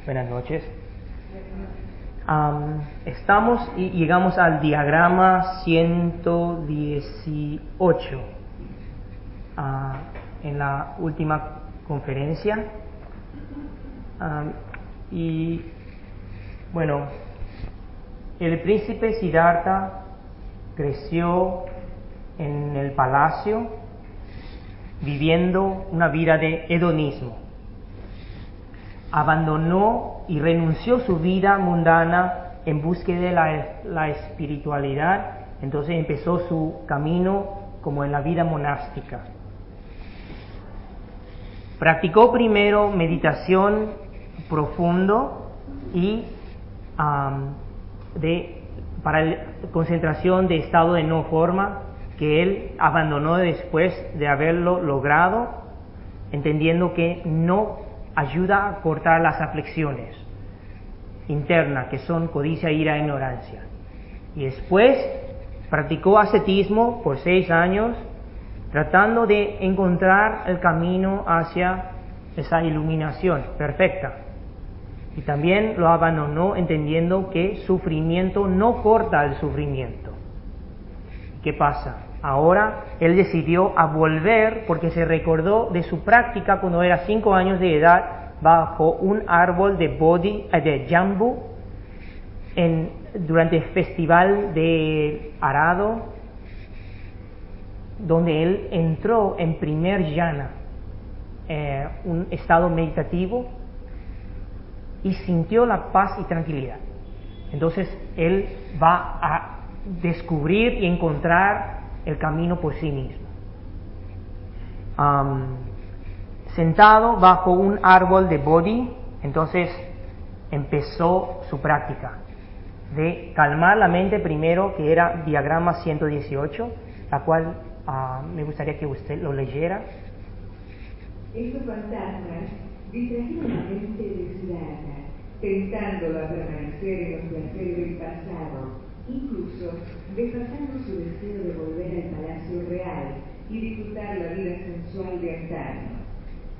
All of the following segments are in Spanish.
Buenas noches. Estamos y llegamos al diagrama 118 en la última conferencia. Y bueno, el príncipe Siddhartha creció en el palacio viviendo una vida de hedonismo. Abandonó y renunció su vida mundana en búsqueda de la espiritualidad. Entonces empezó su camino como en la vida monástica. Practicó primero meditación profundo y para concentración de estado de no forma, que él abandonó después de haberlo logrado, entendiendo que no ayuda a cortar las aflicciones internas, que son codicia, ira e ignorancia. Y después practicó ascetismo por 6 años, tratando de encontrar el camino hacia esa iluminación perfecta. Y también lo abandonó entendiendo que sufrimiento no corta el sufrimiento. ¿Qué pasa? Ahora él decidió a volver porque se recordó de su práctica cuando era 5 años de edad bajo un árbol de jambu durante el festival de arado, donde él entró en primer jhana, un estado meditativo, y sintió la paz y tranquilidad. Entonces él va a descubrir y encontrar el camino por sí mismo. Sentado bajo un árbol de bodhi, entonces empezó su práctica de calmar la mente primero, que era diagrama 118, la cual me gustaría que usted lo leyera. Estos fantasmas distrajeron la mente de Siddhartha, tentándola a permanecer en los placeres del pasado, incluso despertando su deseo de volver al palacio real y disfrutar la vida sensual de antaño.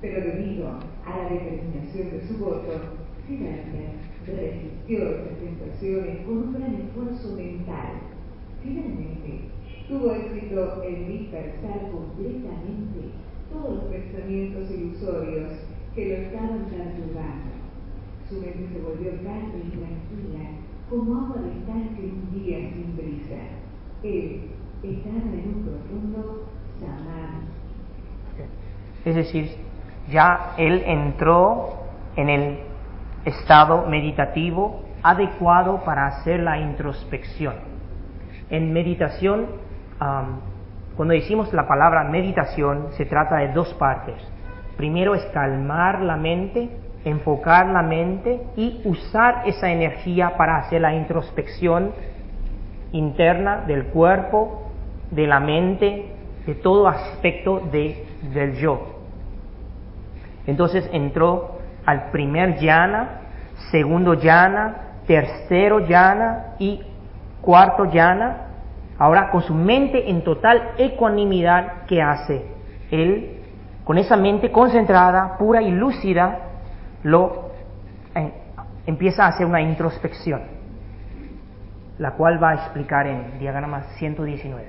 Pero debido a la determinación de su voto, Siddhartha resistió estas tentaciones con un gran esfuerzo mental. Finalmente, tuvo éxito en dispersar completamente todos los pensamientos ilusorios que lo estaban perturbando. Su mente se volvió calma y tranquila, como agua de estanque en un día sin brisa. Él estaba en un profundo samadhi. Es decir, ya él entró en el estado meditativo adecuado para hacer la introspección. En meditación, cuando decimos la palabra meditación, se trata de 2 partes. Primero es calmar la mente, enfocar la mente y usar esa energía para hacer la introspección interna del cuerpo, de la mente, de todo aspecto del yo. Entonces entró al primer jhana, segundo jhana, tercero jhana y cuarto jhana. Ahora, con su mente en total ecuanimidad, ¿qué hace? Él, con esa mente concentrada, pura y lúcida, empieza a hacer una introspección, la cual va a explicar en diagrama 119.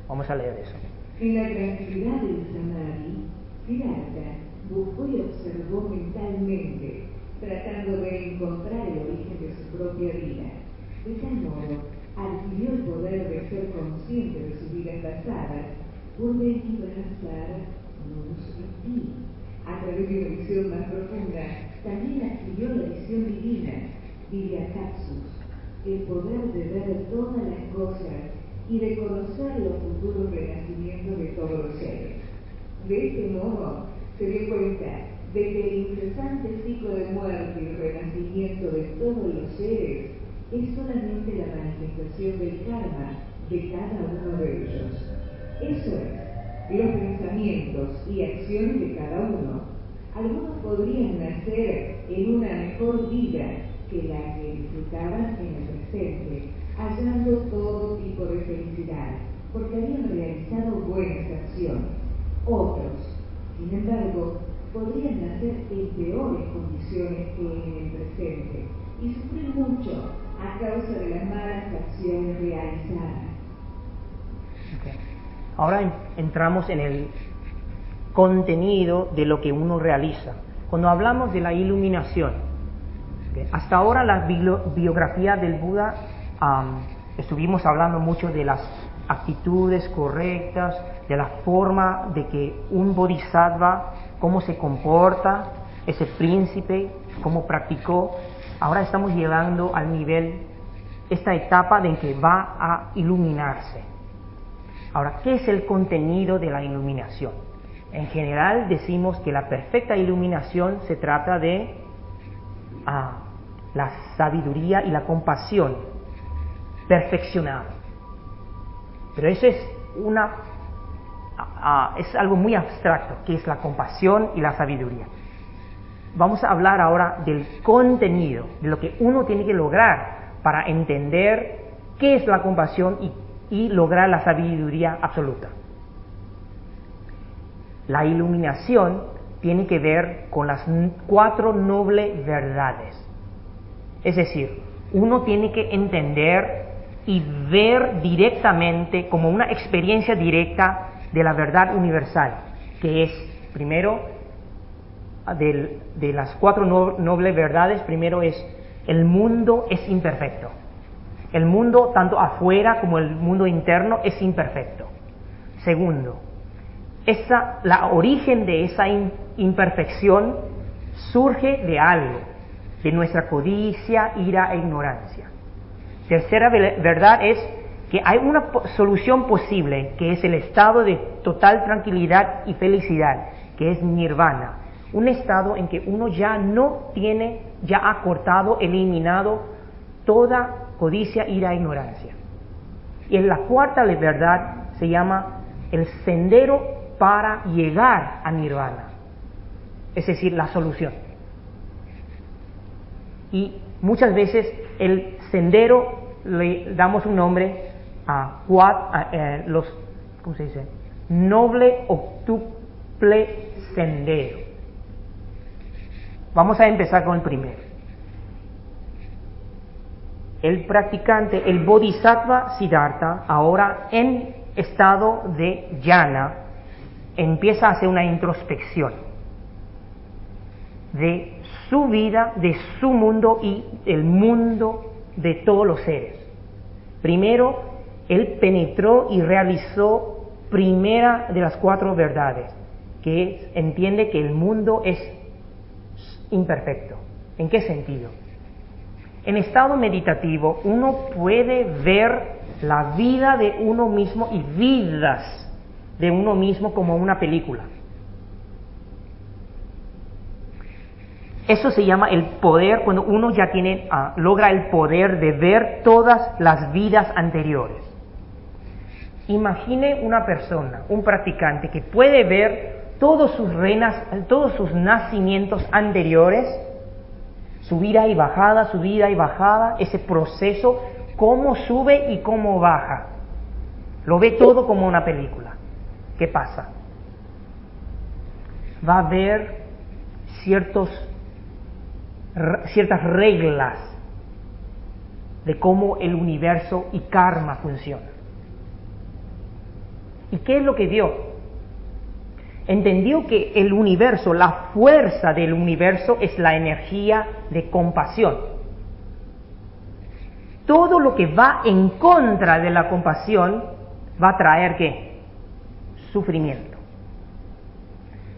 Vamos a leer eso. En la tranquilidad del samadhi, Siddhartha buscó y observó mentalmente, tratando de encontrar el origen de su propia vida. De tal modo, adquirió el poder de ser consciente de sus vidas pasadas, por Venibhasar Manusmriti. A través de una visión más profunda, también adquirió la visión divina, Vidyatapsus, el poder de ver todas las cosas y de conocer los futuros renacimientos de todos los seres. De este modo, se dio cuenta de que el incesante ciclo de muerte y renacimiento de todos los seres es solamente la manifestación del karma de cada uno de ellos. Eso es, los pensamientos y acciones de cada uno. Algunos podrían nacer en una mejor vida que la que disfrutaban en el presente, hallando todo tipo de felicidad, porque habían realizado buenas acciones. Otros, sin embargo, podrían nacer en peores condiciones que en el presente y sufrir mucho a causa de las malas acciones realizadas. Okay. Ahora entramos en el contenido de lo que uno realiza. Cuando hablamos de la iluminación, okay, hasta ahora la biografía del Buda, estuvimos hablando mucho de las actitudes correctas, de la forma de que un bodhisattva, cómo se comporta, ese príncipe, cómo practicó. Ahora estamos llegando al nivel, esta etapa de en que va a iluminarse. Ahora, ¿qué es el contenido de la iluminación? En general decimos que la perfecta iluminación se trata de la sabiduría y la compasión perfeccionada. Pero eso es es algo muy abstracto, que es la compasión y la sabiduría. Vamos a hablar ahora del contenido, de lo que uno tiene que lograr para entender qué es la compasión y lograr la sabiduría absoluta. La iluminación tiene que ver con las 4 nobles verdades. Es decir, uno tiene que entender y ver directamente, como una experiencia directa de la verdad universal, que es, primero, de las 4 nobles verdades, primero es, el mundo es imperfecto. El mundo, tanto afuera como el mundo interno, es imperfecto. Segundo, la origen de esa imperfección surge de algo, de nuestra codicia, ira e ignorancia. Tercera verdad es que hay una solución posible, que es el estado de total tranquilidad y felicidad, que es nirvana, un estado en que uno ya ha cortado, eliminado toda codicia, ira e ignorancia. Y en la cuarta verdad se llama el sendero para llegar a nirvana, es decir, la solución. Y muchas veces el sendero le damos un nombre a los, ¿cómo se dice? Noble octuple sendero. Vamos a empezar con el primero. El practicante, el Bodhisattva Siddhartha, ahora en estado de jhana, empieza a hacer una introspección de su vida, de su mundo y el mundo de todos los seres. Primero, él penetró y realizó primera de las 4 verdades, que entiende que el mundo es imperfecto. ¿En qué sentido? En estado meditativo uno puede ver la vida de uno mismo y vidas de uno mismo como una película. Eso se llama el poder, cuando uno ya logra el poder de ver todas las vidas anteriores. Imagine una persona, un practicante, que puede ver todos sus nacimientos anteriores, subida y bajada, ese proceso, cómo sube y cómo baja. Lo ve todo como una película. ¿Qué pasa? Va a haber ciertas reglas de cómo el universo y karma funcionan. ¿Y qué es lo que vio? Entendió que el universo, la fuerza del universo es la energía de compasión. Todo lo que va en contra de la compasión va a traer ¿qué? Sufrimiento.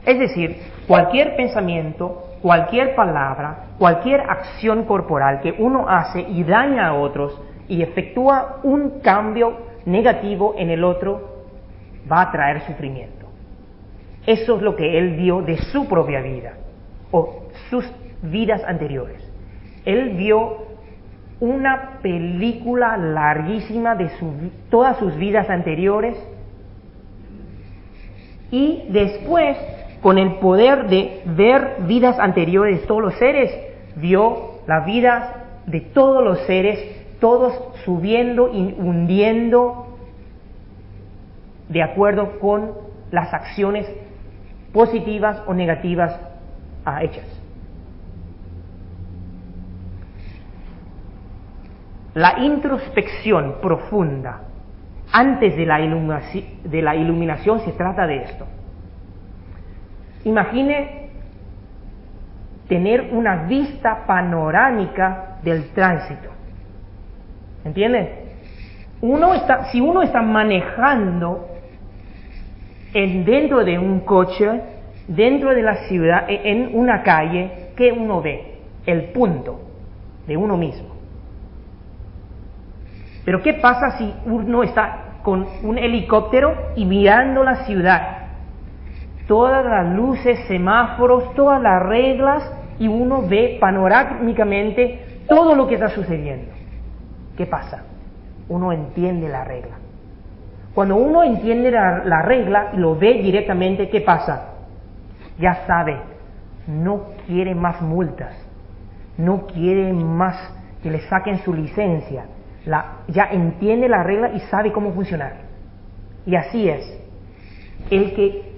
Es decir, cualquier pensamiento, cualquier palabra, cualquier acción corporal que uno hace y daña a otros y efectúa un cambio negativo en el otro, va a traer sufrimiento. Eso es lo que él vio de su propia vida o sus vidas anteriores. Él vio una película larguísima de todas sus vidas anteriores, y después, con el poder de ver vidas anteriores de todos los seres, vio las vidas de todos los seres, todos subiendo y hundiendo de acuerdo con las acciones positivas o negativas hechas. La introspección profunda antes de la iluminación se trata de esto. Imagine tener una vista panorámica del tránsito. ¿Entienden? Si uno está manejando dentro de un coche, dentro de la ciudad, en una calle, ¿qué uno ve? El punto de uno mismo. Pero ¿qué pasa si uno está con un helicóptero y mirando la ciudad? Todas las luces, semáforos, todas las reglas, y uno ve panorámicamente todo lo que está sucediendo. ¿Qué pasa? Uno entiende la regla. Cuando uno entiende la regla y lo ve directamente, ¿qué pasa? Ya sabe, no quiere más multas, no quiere más que le saquen su licencia. Ya entiende la regla y sabe cómo funcionar. Y así es. El que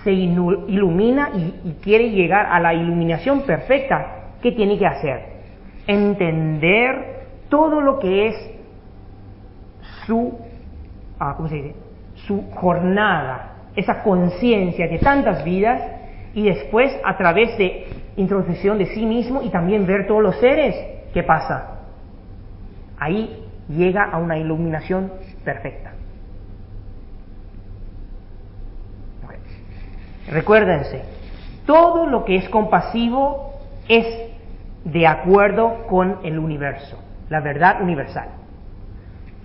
se ilumina y quiere llegar a la iluminación perfecta, ¿qué tiene que hacer? Entender todo lo que es su jornada, esa conciencia de tantas vidas, y después a través de introspección de sí mismo y también ver todos los seres, ¿qué pasa? Ahí llega a una iluminación perfecta. Okay. Recuérdense, todo lo que es compasivo es de acuerdo con el universo, la verdad universal.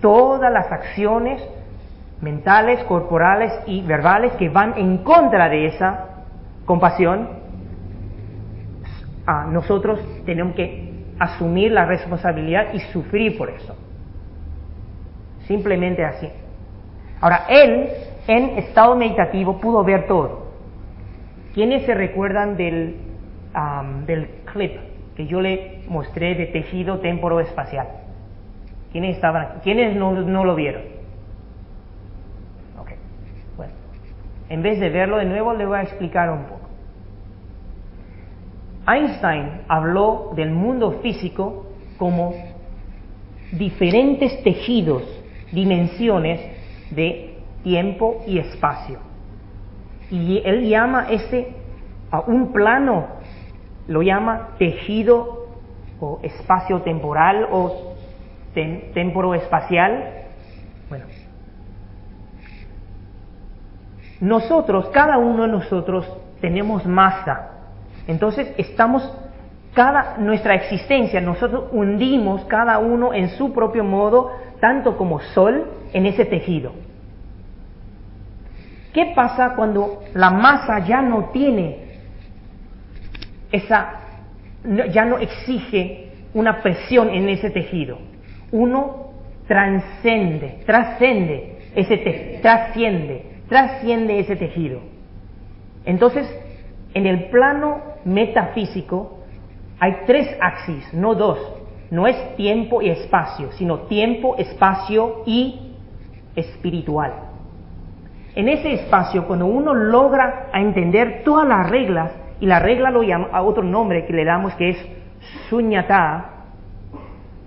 Todas las acciones mentales, corporales y verbales que van en contra de esa compasión, nosotros tenemos que asumir la responsabilidad y sufrir por eso. Simplemente así. Ahora, él, en estado meditativo, pudo ver todo. ¿Quiénes se recuerdan del clip que yo le mostré de tejido temporoespacial? ¿Quiénes estaban aquí? ¿Quiénes no lo vieron? Ok. Bueno, en vez de verlo de nuevo, le voy a explicar un poco. Einstein habló del mundo físico como diferentes tejidos, dimensiones de tiempo y espacio. Y él llama a un plano, lo llama tejido o espacio temporal o temporoespacial. Bueno, cada uno de nosotros tenemos masa. Entonces nuestra existencia, nosotros hundimos cada uno en su propio modo, tanto como sol, en ese tejido. ¿Qué pasa cuando la masa ya no tiene ya no exige una presión en ese tejido? Uno trasciende ese tejido. Entonces, en el plano metafísico hay 3 axis, no 2. No es tiempo y espacio, sino tiempo, espacio y espiritual. En ese espacio, cuando uno logra entender todas las reglas, y la regla lo llama a otro nombre que le damos, que es Sunyata,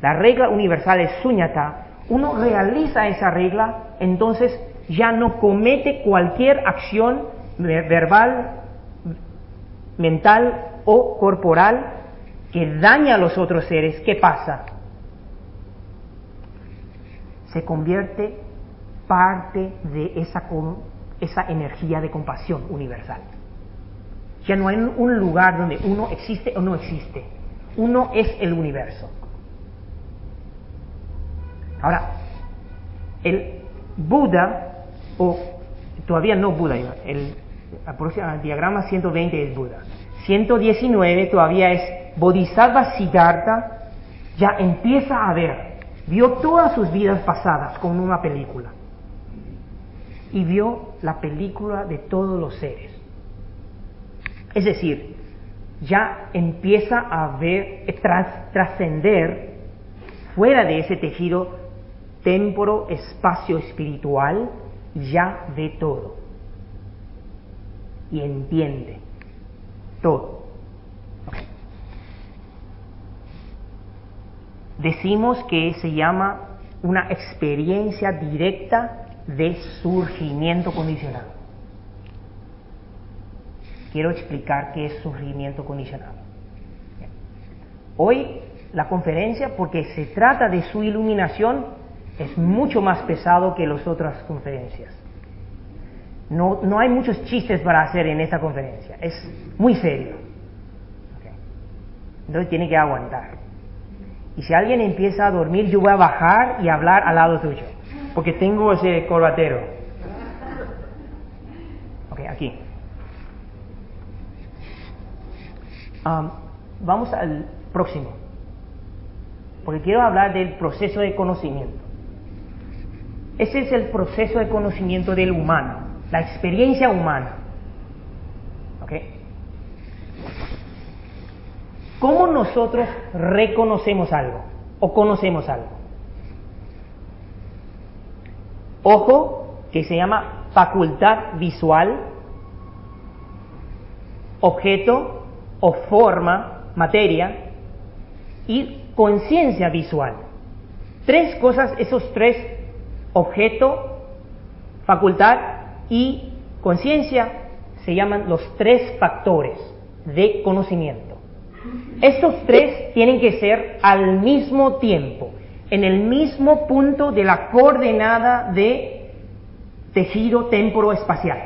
la regla universal es Sunyata, uno realiza esa regla, entonces ya no comete cualquier acción verbal, mental o corporal que daña a los otros seres. ¿Qué pasa? Se convierte parte de esa energía de compasión universal. Ya no hay un lugar donde uno existe o no existe. Uno es el universo. Ahora, el Buda, o todavía no Buda, el diagrama 120 es Buda. 119 todavía es Bodhisattva Siddhartha, ya empieza a ver, vio todas sus vidas pasadas como una película. Y vio la película de todos los seres. Es decir, ya empieza a ver, trascender fuera de ese tejido temporo, espacio espiritual, ya ve todo y entiende. Todo. Okay. Decimos que se llama una experiencia directa de surgimiento condicionado. Quiero explicar qué es surgimiento condicionado. Hoy la conferencia, porque se trata de su iluminación, es mucho más pesado que las otras conferencias. No hay muchos chistes para hacer en esta conferencia, es muy serio. Okay. Entonces tiene que aguantar. Y si alguien empieza a dormir, yo voy a bajar y hablar al lado tuyo, porque tengo ese corbatero. Ok, aquí. Vamos al próximo, porque quiero hablar del proceso de conocimiento. Ese es el proceso de conocimiento del humano, la experiencia humana. ¿Ok? ¿Cómo nosotros reconocemos algo o conocemos algo? Ojo, que se llama facultad visual, objeto o forma, materia, y conciencia visual. Tres cosas, esos tres, objeto, facultad y conciencia, se llaman los tres factores de conocimiento. Estos tres tienen que ser al mismo tiempo, en el mismo punto de la coordenada de tejido temporoespacial,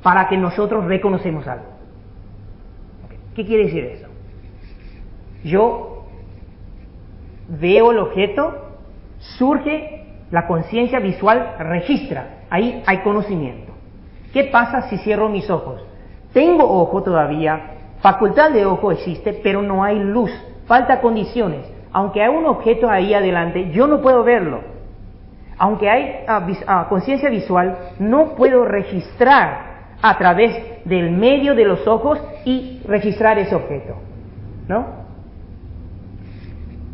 para que nosotros reconocemos algo. ¿Qué quiere decir eso? Yo veo el objeto, surge, la conciencia visual registra, ahí hay conocimiento. ¿Qué pasa si cierro mis ojos? Tengo ojo todavía, facultad de ojo existe, pero no hay luz, falta condiciones. Aunque hay un objeto ahí adelante, yo no puedo verlo. Aunque hay conciencia visual, no puedo registrar a través del medio de los ojos y registrar ese objeto, ¿no?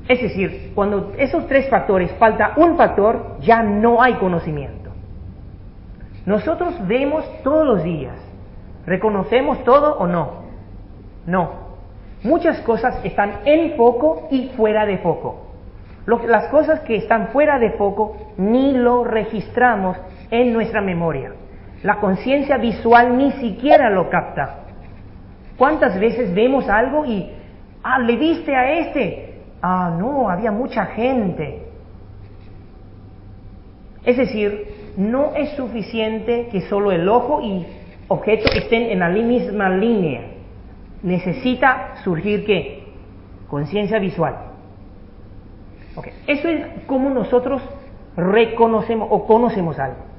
Es decir, cuando esos tres factores falta un factor, ya no hay conocimiento. Nosotros vemos todos los días, ¿reconocemos todo o no? No. Muchas cosas están en foco y fuera de foco. Las cosas que están fuera de foco ni lo registramos en nuestra memoria. La conciencia visual ni siquiera lo capta. ¿Cuántas veces vemos algo y, ¿le viste a este? No, había mucha gente. Es decir, no es suficiente que solo el ojo y objeto estén en la misma línea. Necesita surgir, ¿qué? Conciencia visual. Okay. Eso es como nosotros reconocemos o conocemos algo.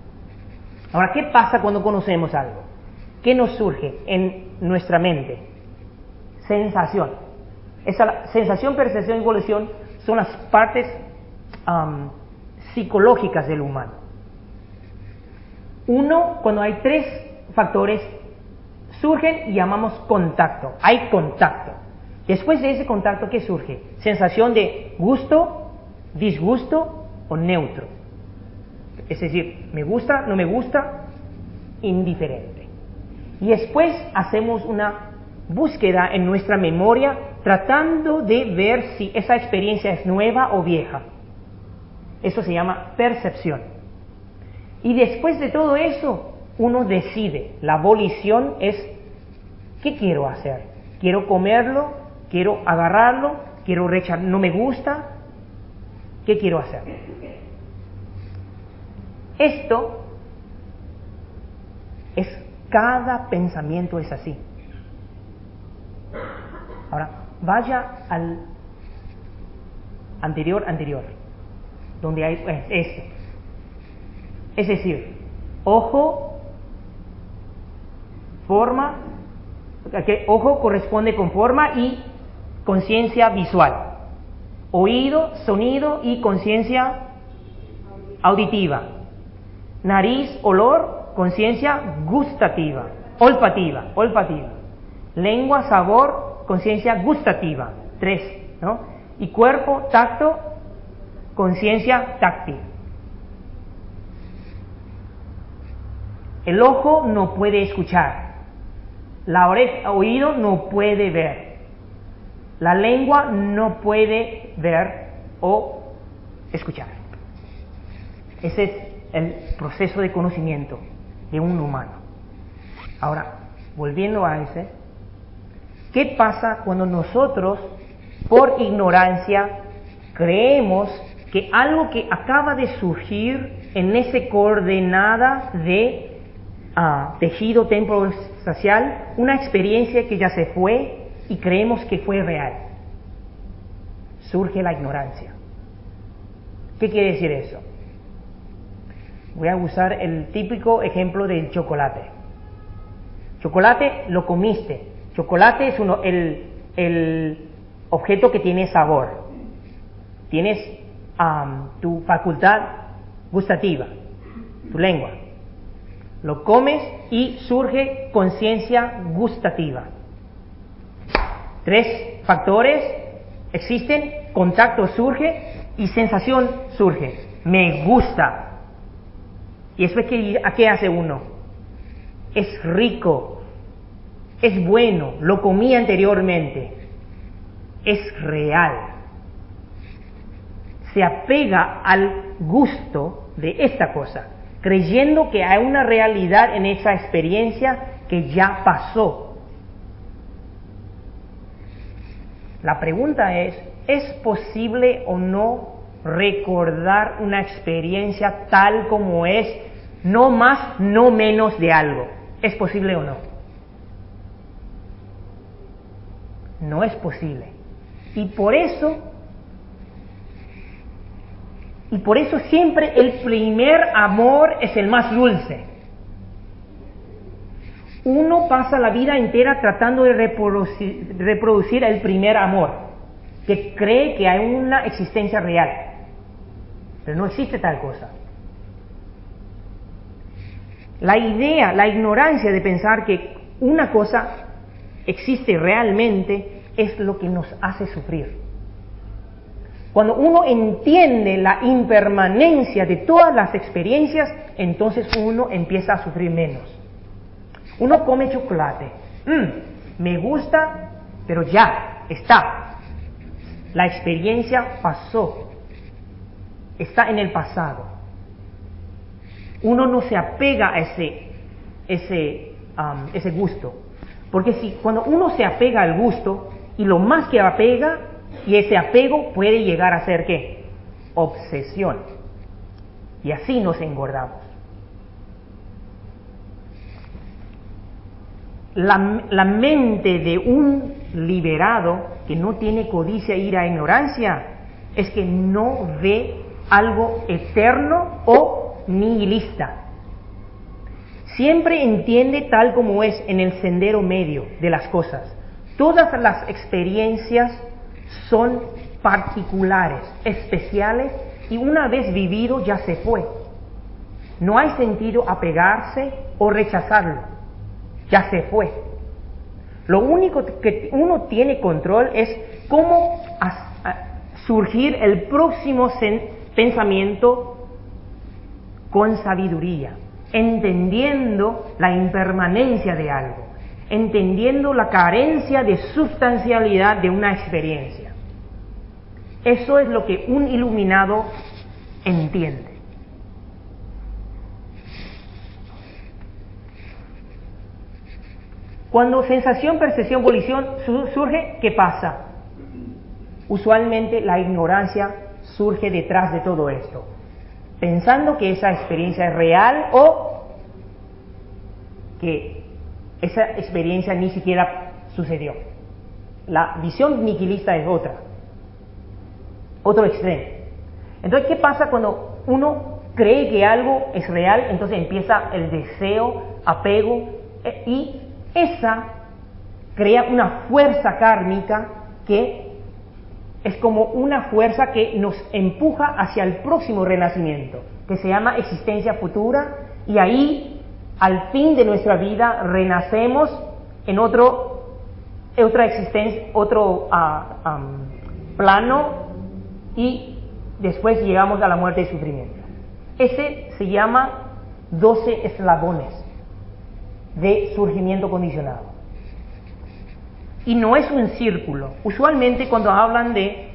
Ahora, ¿qué pasa cuando conocemos algo? ¿Qué nos surge en nuestra mente? Sensación. Esa sensación, percepción y evolución son las partes psicológicas del humano. Uno, cuando hay tres factores, surgen y llamamos contacto. Hay contacto. Después de ese contacto, ¿qué surge? Sensación de gusto, disgusto o neutro. Es decir, me gusta, no me gusta, indiferente. Y después hacemos una búsqueda en nuestra memoria tratando de ver si esa experiencia es nueva o vieja. Eso se llama percepción. Y después de todo eso, uno decide. La volición es, ¿qué quiero hacer? ¿Quiero comerlo? ¿Quiero agarrarlo? ¿Quiero rechazarlo? ¿No me gusta? ¿Qué quiero hacer? Esto es, cada pensamiento es así. Ahora, vaya al anterior, donde hay este. Es decir, ojo, forma, que ojo corresponde con forma y conciencia visual. Oído, sonido y conciencia auditiva. Nariz, olor, conciencia gustativa, olfativa. Lengua, sabor, conciencia gustativa. 3, ¿no? Y cuerpo, tacto, conciencia táctil. El ojo no puede escuchar. oído no puede ver, la lengua no puede ver o escuchar. Ese es el proceso de conocimiento de un humano. Ahora, volviendo a ese, ¿qué pasa cuando nosotros, por ignorancia, creemos que algo que acaba de surgir en esa coordenada de tejido temporofacial, una experiencia que ya se fue y creemos que fue real? Surge la ignorancia. ¿Qué quiere decir eso? Voy a usar el típico ejemplo del chocolate. Chocolate lo comiste. Chocolate es el objeto que tiene sabor. Tienes tu facultad gustativa, tu lengua. Lo comes y surge conciencia gustativa. 3 factores existen: contacto surge y sensación surge. Me gusta. Y eso es que, ¿a qué hace uno? Es rico, es bueno, lo comí anteriormente, es real. Se apega al gusto de esta cosa, creyendo que hay una realidad en esa experiencia que ya pasó. La pregunta ¿es posible o no recordar una experiencia tal como es, no más, no menos de algo? ¿Es posible o no? No es posible. Y por eso siempre el primer amor es el más dulce. Uno pasa la vida entera tratando de reproducir el primer amor, que cree que hay una existencia real, pero no existe tal cosa. La ignorancia de pensar que una cosa existe realmente es lo que nos hace sufrir. Cuando uno entiende la impermanencia de todas las experiencias, entonces uno empieza a sufrir menos. Uno come chocolate, me gusta, pero ya está. La experiencia pasó, está en el pasado. Uno no se apega a ese gusto, porque cuando uno se apega al gusto, y lo más que apega, y ese apego puede llegar a ser ¿qué? Obsesión. Y así nos engordamos. La mente de un liberado que no tiene codicia, ira e ignorancia es que no ve algo eterno o nihilista. Siempre entiende tal como es en el sendero medio de las cosas. Todas las experiencias son particulares, especiales, y una vez vivido ya se fue. No hay sentido apegarse o rechazarlo, ya se fue. Lo único que uno tiene control es cómo surgir el próximo pensamiento con sabiduría, entendiendo la impermanencia de algo, entendiendo la carencia de sustancialidad de una experiencia. Eso es lo que un iluminado entiende. Cuando sensación, percepción, volición surge, ¿qué pasa? Usualmente la ignorancia surge detrás de todo esto, pensando que esa experiencia es real o que esa experiencia ni siquiera sucedió. La visión nihilista es otro extremo. Entonces, ¿qué pasa cuando uno cree que algo es real? Entonces empieza el deseo, apego, y esa crea una fuerza kármica que es como una fuerza que nos empuja hacia el próximo renacimiento, que se llama existencia futura, y ahí, al fin de nuestra vida, renacemos en otra existencia, otro plano, y después llegamos a la muerte y sufrimiento. Ese se llama 12 eslabones de surgimiento condicionado. Y no es un círculo. Usualmente cuando hablan de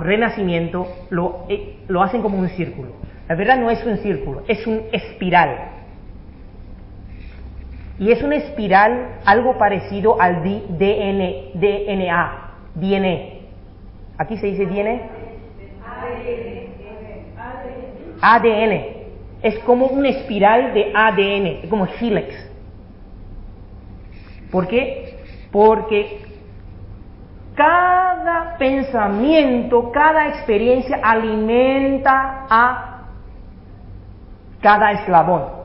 renacimiento lo hacen como un círculo. La verdad no es un círculo, es un espiral. Y es una espiral algo parecido al DNA. ¿Aquí se dice DNA? ADN. Es como una espiral de ADN, como helix. ¿Por qué? Porque cada pensamiento, cada experiencia alimenta a cada eslabón.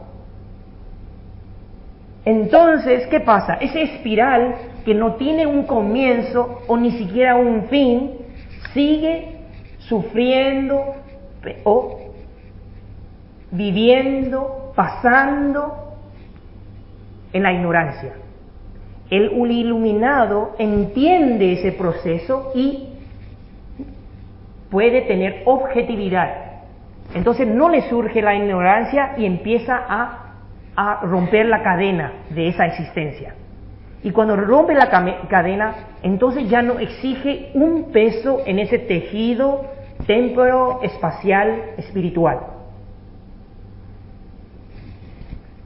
Entonces, ¿qué pasa? Esa espiral que no tiene un comienzo o ni siquiera un fin, sigue sufriendo o viviendo, pasando en la ignorancia. El iluminado entiende ese proceso y puede tener objetividad. Entonces no le surge la ignorancia y empieza a romper la cadena de esa existencia. Y cuando rompe la cadena, entonces ya no exige un peso en ese tejido temporo-espacial espiritual.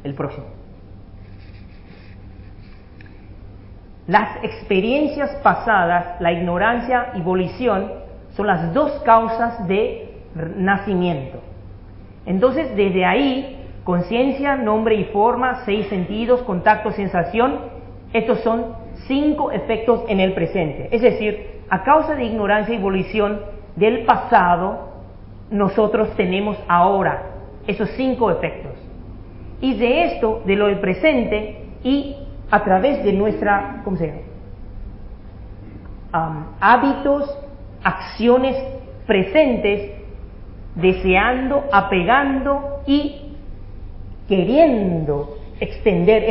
El próximo. Las experiencias pasadas, la ignorancia y volición, son las dos causas de nacimiento. Entonces, desde ahí, conciencia, nombre y forma, 6 sentidos, contacto, sensación, estos son 5 efectos en el presente. Es decir, a causa de ignorancia y volición del pasado, nosotros tenemos ahora esos 5 efectos. Y de esto, de lo del presente, y a través de nuestra, ¿cómo se llama? Hábitos, acciones presentes, deseando, apegando y queriendo extender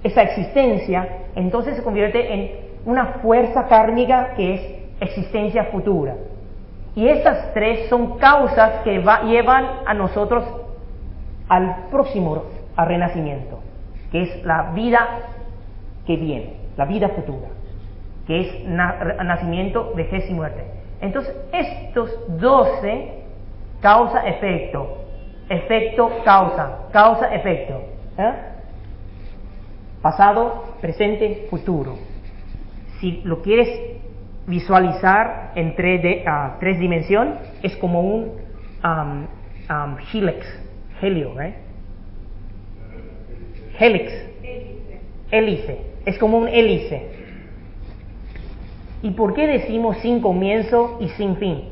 esa existencia, entonces se convierte en una fuerza kármica que es existencia futura. Y estas 3 son causas que llevan a nosotros al próximo renacimiento, que es la vida que viene, la vida futura, que es nacimiento, vejez y muerte. Entonces, estos 12, causa, efecto, efecto, causa, causa, efecto. Pasado, presente, futuro. Si lo quieres visualizar en 3 dimensiones, es como un helio, ¿eh? Helix, hélice, es como un hélice. ¿Y por qué decimos sin comienzo y sin fin?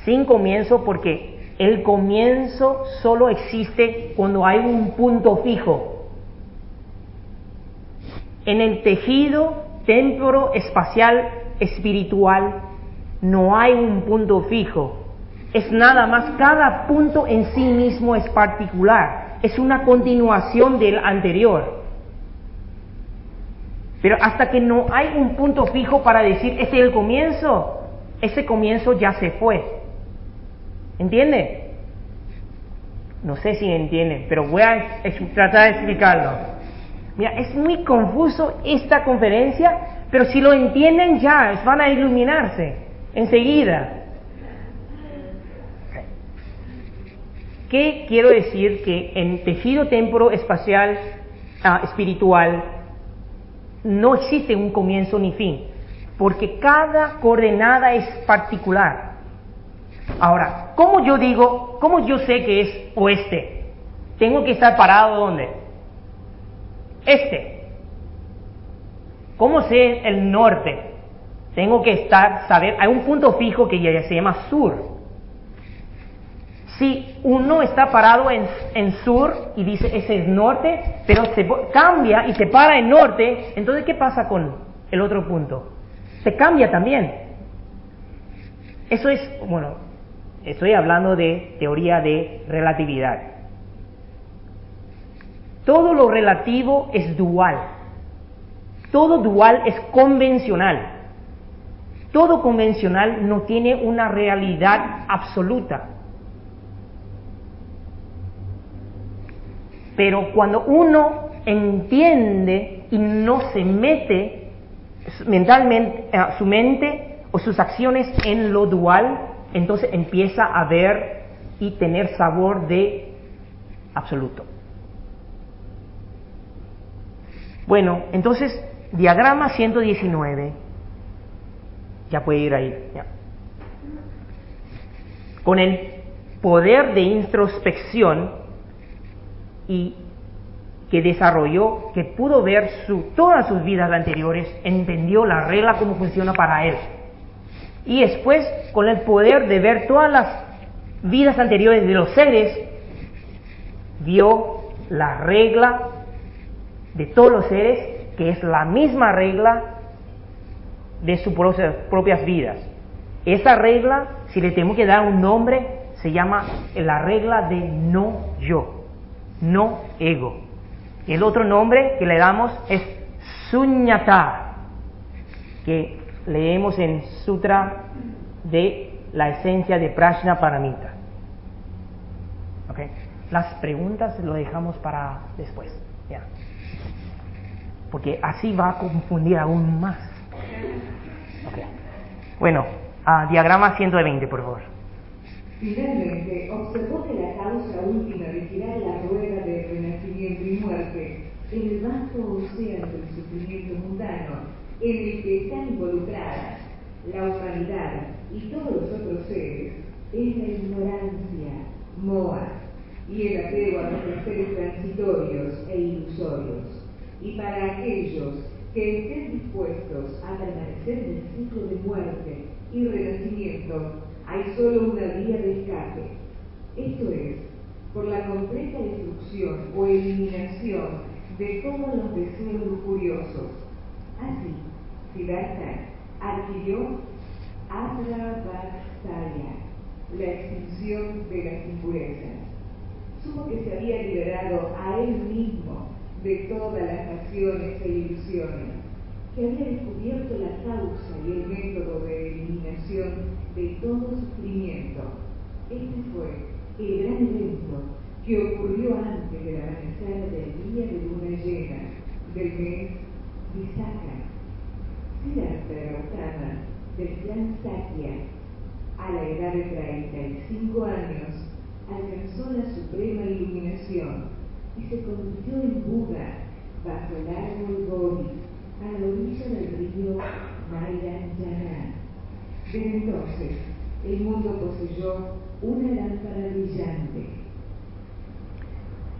Sin comienzo porque el comienzo solo existe cuando hay un punto fijo. En el tejido temporo espacial espiritual no hay un punto fijo. Es nada más, cada punto en sí mismo es particular. Es una continuación del anterior. Pero hasta que no hay un punto fijo para decir, este es el comienzo, ese comienzo ya se fue. ¿Entiende? No sé si entienden, pero voy a tratar de explicarlo. Mira, es muy confuso esta conferencia, pero si lo entienden ya, van a iluminarse enseguida. ¿Qué quiero decir? Que en tejido temporo espacial espiritual no existe un comienzo ni fin, porque cada coordenada es particular. Ahora, ¿cómo yo sé que es oeste? Tengo que estar parado ¿dónde? Este. ¿Cómo sé el norte? Tengo que saber, hay un punto fijo que ya se llama sur. Si uno está parado en sur y dice ese es norte, pero se cambia y se para en norte, entonces ¿qué pasa con el otro punto? Se cambia también. Eso es, bueno, estoy hablando de teoría de relatividad. Todo lo relativo es dual. Todo dual es convencional. Todo convencional no tiene una realidad absoluta. Pero cuando uno entiende y no se mete mentalmente, su mente o sus acciones en lo dual, entonces empieza a ver y tener sabor de absoluto. Bueno, entonces, diagrama 119, ya puede ir ahí, ya. Con el poder de introspección y que desarrolló, que pudo ver todas sus vidas anteriores, entendió la regla cómo funciona para él. Y después, con el poder de ver todas las vidas anteriores de los seres, vio la regla de todos los seres, que es la misma regla de sus propias vidas. Esa regla, si le tengo que dar un nombre, se llama la regla de no yo, no ego. El otro nombre que le damos es Suñata, que leemos en Sutra de la esencia de Prajnaparamita. ¿Okay? Las preguntas lo dejamos para después, ya. Porque así va a confundir aún más. Okay. Bueno, diagrama 120, por favor. Finalmente, observó que la causa última de girar la rueda de renacimiento y muerte en el vasto océano del sufrimiento mundano en el que están involucradas la humanidad y todos los otros seres es la ignorancia, moa, y el apego a los placeres transitorios e ilusorios. Y para aquellos que estén dispuestos a permanecer en el ciclo de muerte y renacimiento, hay solo una vía de escape, esto es, por la completa destrucción o eliminación de todos los deseos lujuriosos. Así, Siddhartha adquirió Adrabhastaya, la extinción de las impurezas. Supo que se había liberado a él mismo de todas las pasiones e ilusiones, que había descubierto la causa y el método de eliminación de todo sufrimiento. Este fue el gran evento que ocurrió antes del amanecer del día de luna llena del mes Visakha. Siddhartha Gautama, del clan Sakya, a la edad de 35 años, alcanzó la suprema iluminación y se convirtió en Buda bajo el árbol Bodhi a la orilla del río Narayanjana. Desde entonces, el mundo poseyó una lámpara brillante.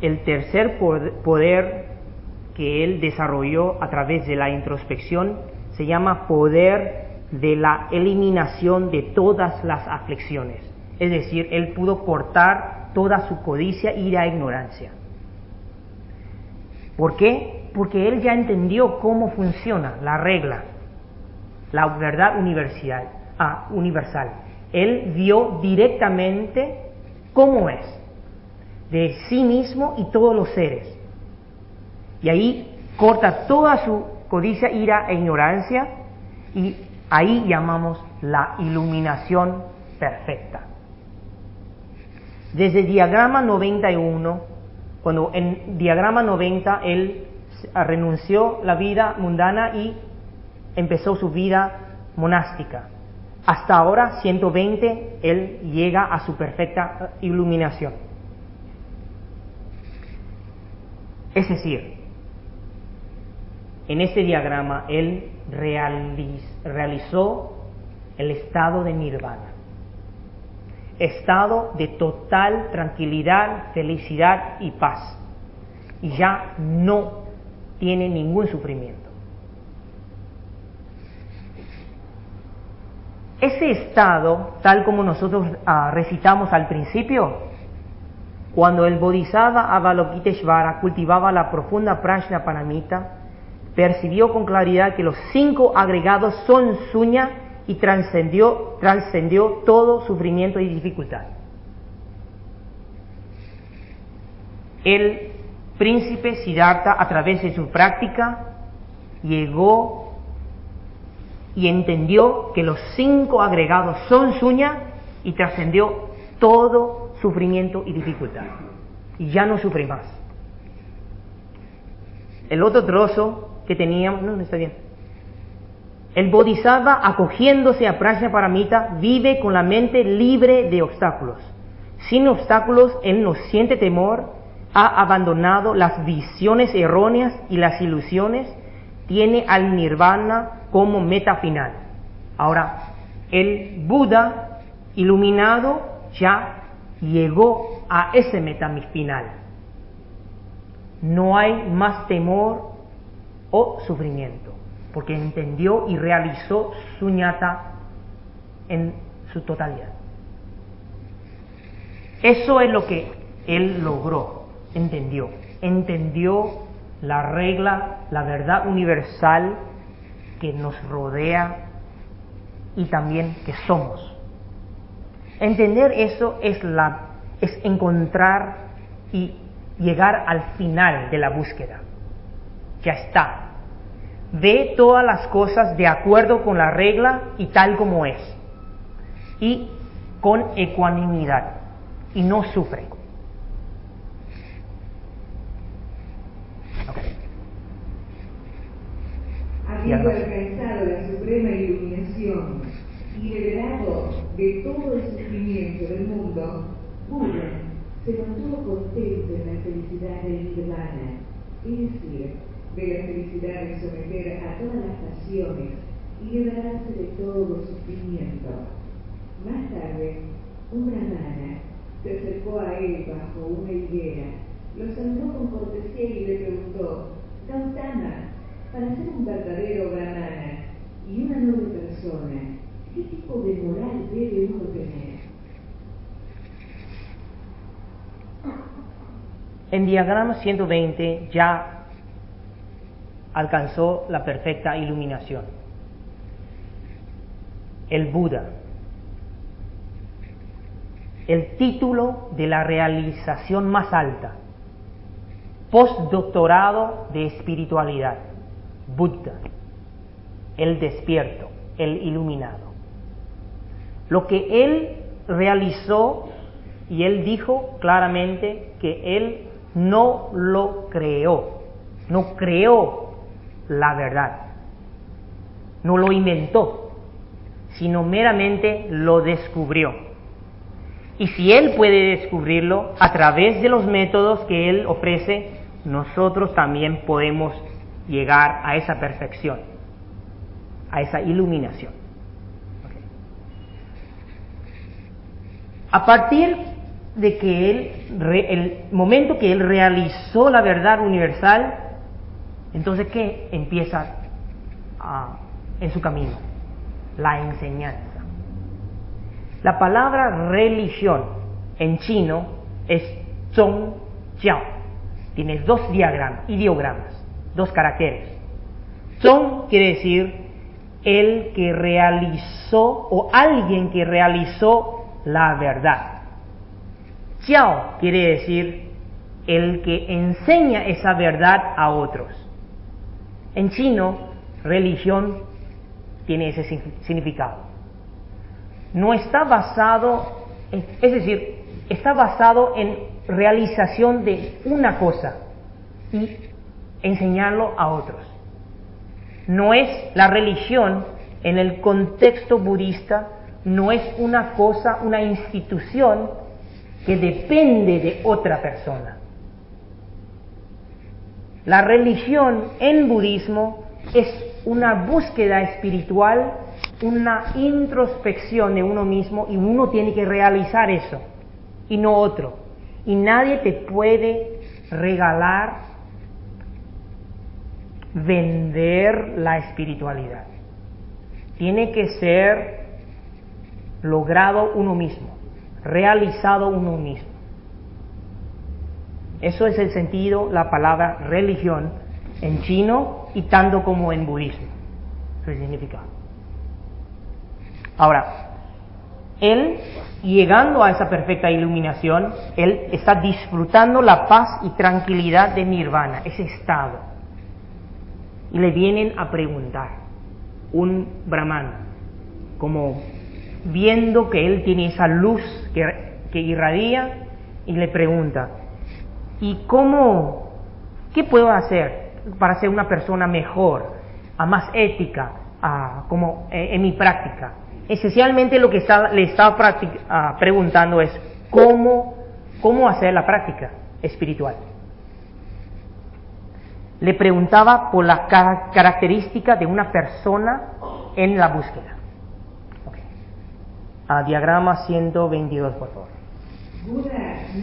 El tercer poder que él desarrolló a través de la introspección se llama poder de la eliminación de todas las aflicciones. Es decir, él pudo cortar toda su codicia, ira e ignorancia. ¿Por qué? Porque él ya entendió cómo funciona la regla, la verdad universal. Él vio directamente cómo es, de sí mismo y todos los seres. Y ahí corta toda su codicia, ira e ignorancia, y ahí llamamos la iluminación perfecta. Desde diagrama 91, cuando en diagrama 90 él renunció a la vida mundana y empezó su vida monástica. Hasta ahora, 120, él llega a su perfecta iluminación. Es decir, en este diagrama él realizó el estado de nirvana, estado de total tranquilidad, felicidad y paz, y ya no tiene ningún sufrimiento. Ese estado, tal como nosotros recitamos al principio, cuando el Bodhisattva Avalokiteshvara cultivaba la profunda Prajnaparamita, percibió con claridad que los 5 agregados son suña y trascendió todo sufrimiento y dificultad. El príncipe Siddhartha, a través de su práctica, llegó y entendió que los 5 agregados son suña y trascendió todo sufrimiento y dificultad. Y ya no sufre más. El otro trozo que teníamos, no está bien. El bodhisattva, acogiéndose a Prajnaparamita, vive con la mente libre de obstáculos. Sin obstáculos, él no siente temor, ha abandonado las visiones erróneas y las ilusiones, tiene al nirvana como meta final. Ahora, el Buda iluminado ya llegó a ese meta final. No hay más temor o sufrimiento, porque entendió y realizó suñata en su totalidad. Eso es lo que él logró, entendió la regla, la verdad universal que nos rodea y también que somos. Entender eso es encontrar y llegar al final de la búsqueda. Ya está. Ve todas las cosas de acuerdo con la regla y tal como es. Y con ecuanimidad. Y no sufre. Habiendo alcanzado la suprema iluminación y liberado de todo el sufrimiento del mundo, Buda se mantuvo contento en la felicidad del nirvana, es decir, de la felicidad de someter a todas las pasiones y liberarse de todo sufrimiento. Más tarde, un brahmana se acercó a él bajo una higuera, lo saludó con cortesía y le preguntó: Gautama, para ser un verdadero brahmana y una noble persona, ¿qué tipo de moral debe uno tener? En diagrama 120 ya alcanzó la perfecta iluminación. El Buda, el título de la realización más alta, postdoctorado de espiritualidad, Buddha, el despierto, el iluminado. Lo que él realizó, y él dijo claramente que él no lo creó, no creó la verdad, no lo inventó, sino meramente lo descubrió. Y si él puede descubrirlo a través de los métodos que él ofrece, nosotros también podemos llegar a esa perfección, a esa iluminación. Okay. A partir de que el momento que él realizó la verdad universal, entonces ¿qué empieza en su camino? La enseñanza. La palabra religión en chino es zhong jiao. Tiene dos ideogramas, dos caracteres. Zhong quiere decir el que realizó o alguien que realizó la verdad. Jiao quiere decir el que enseña esa verdad a otros. En chino, religión tiene ese significado. No está basado, es decir, está basado en realización de una cosa y enseñarlo a otros. No es la religión en el contexto budista, no es una cosa, una institución que depende de otra persona. La religión en budismo es una búsqueda espiritual, una introspección de uno mismo, y uno tiene que realizar eso y no otro. Y nadie te puede regalar, vender la espiritualidad. Tiene que ser logrado uno mismo, realizado uno mismo. Eso es el sentido, la palabra religión en chino y tanto como en budismo. Eso es el significado. Ahora, él, llegando a esa perfecta iluminación, él está disfrutando la paz y tranquilidad de nirvana, ese estado. Y le vienen a preguntar, un brahmana, como viendo que él tiene esa luz que irradia, y le pregunta: ¿y qué puedo hacer para ser una persona mejor, más ética, como en mi práctica. Esencialmente lo que le estaba preguntando es cómo hacer la práctica espiritual. Le preguntaba por la característica de una persona en la búsqueda. Okay. Diagrama 122, por favor. Buda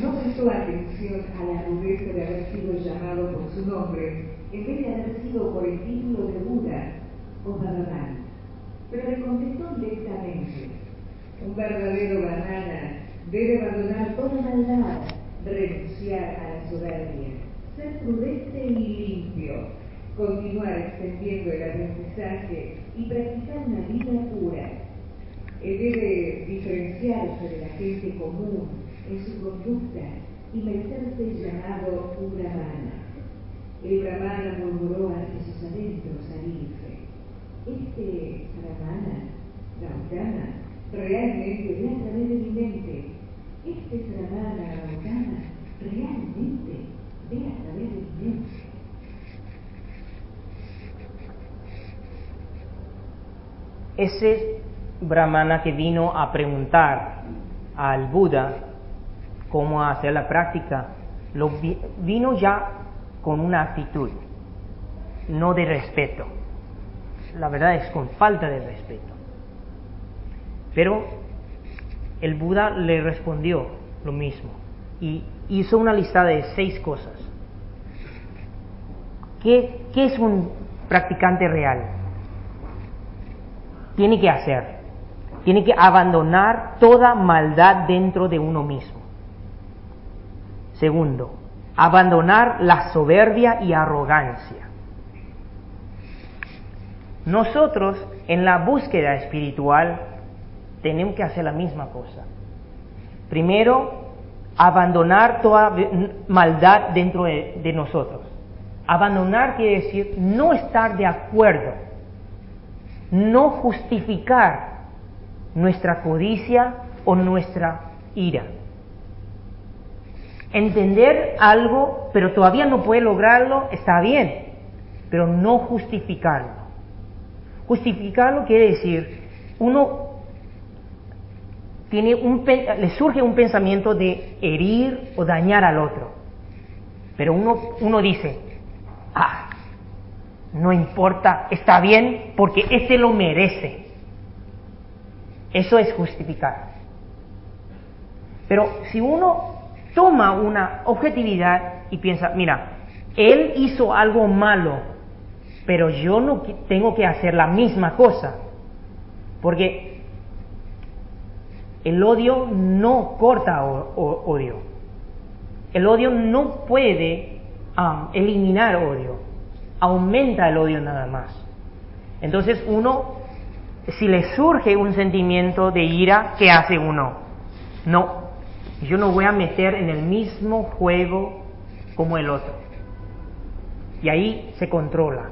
no prestó atención a la rudeza de haber sido llamado por su nombre, en vez de haber sido por el título de Buda o Bhagavan, pero le contestó directamente: un verdadero banana debe abandonar toda maldad, renunciar a la soberbia, ser prudente y limpio, continuar extendiendo el aprendizaje y practicar una vida pura. Él debe diferenciarse de la gente común en su conducta y merecerse llamado un brahmana. El brahmana murmuró hacia sus adentros al irse: este brahmana, Gautama, realmente ve a través de mi mente. Este brahmana, Gautama, realmente ve a través de mi mente. Ese brahmana que vino a preguntar al Buda cómo hacer la práctica, vino ya con una actitud, no de respeto. La verdad es con falta de respeto. Pero el Buda le respondió lo mismo y hizo una lista de 6 cosas. ¿Qué es un practicante real? Tiene que hacer. Tiene que abandonar toda maldad dentro de uno mismo. Segundo, abandonar la soberbia y arrogancia. Nosotros, en la búsqueda espiritual, tenemos que hacer la misma cosa. Primero, abandonar toda maldad dentro de nosotros. Abandonar quiere decir no estar de acuerdo, no justificar nuestra codicia o nuestra ira. Entender algo, pero todavía no puede lograrlo, está bien, pero no justificarlo. Justificarlo quiere decir, le surge un pensamiento de herir o dañar al otro, pero uno dice: no importa, está bien, porque ese lo merece. Eso es justificar. Pero si uno toma una objetividad y piensa: mira, él hizo algo malo, pero yo no tengo que hacer la misma cosa, porque el odio no corta odio. El odio no puede eliminar odio, aumenta el odio nada más. Entonces si le surge un sentimiento de ira, ¿qué hace uno? No, yo no voy a meter en el mismo juego como el otro. Y ahí se controla.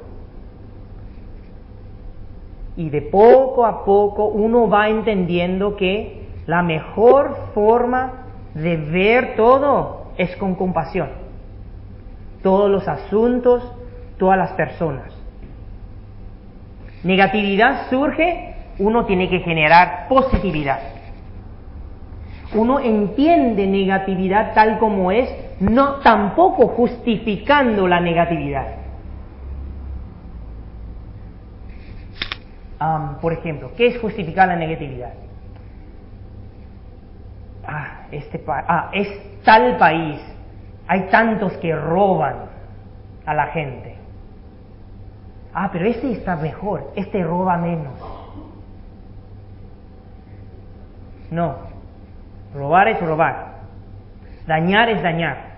Y de poco a poco uno va entendiendo que la mejor forma de ver todo es con compasión. Todos los asuntos, todas las personas. Negatividad surge, uno tiene que generar positividad. Uno entiende negatividad tal como es, no tampoco justificando la negatividad. Por ejemplo, ¿qué es justificar la negatividad? Es tal país, hay tantos que roban a la gente. Pero este está mejor, este roba menos. No, robar es robar, dañar es dañar.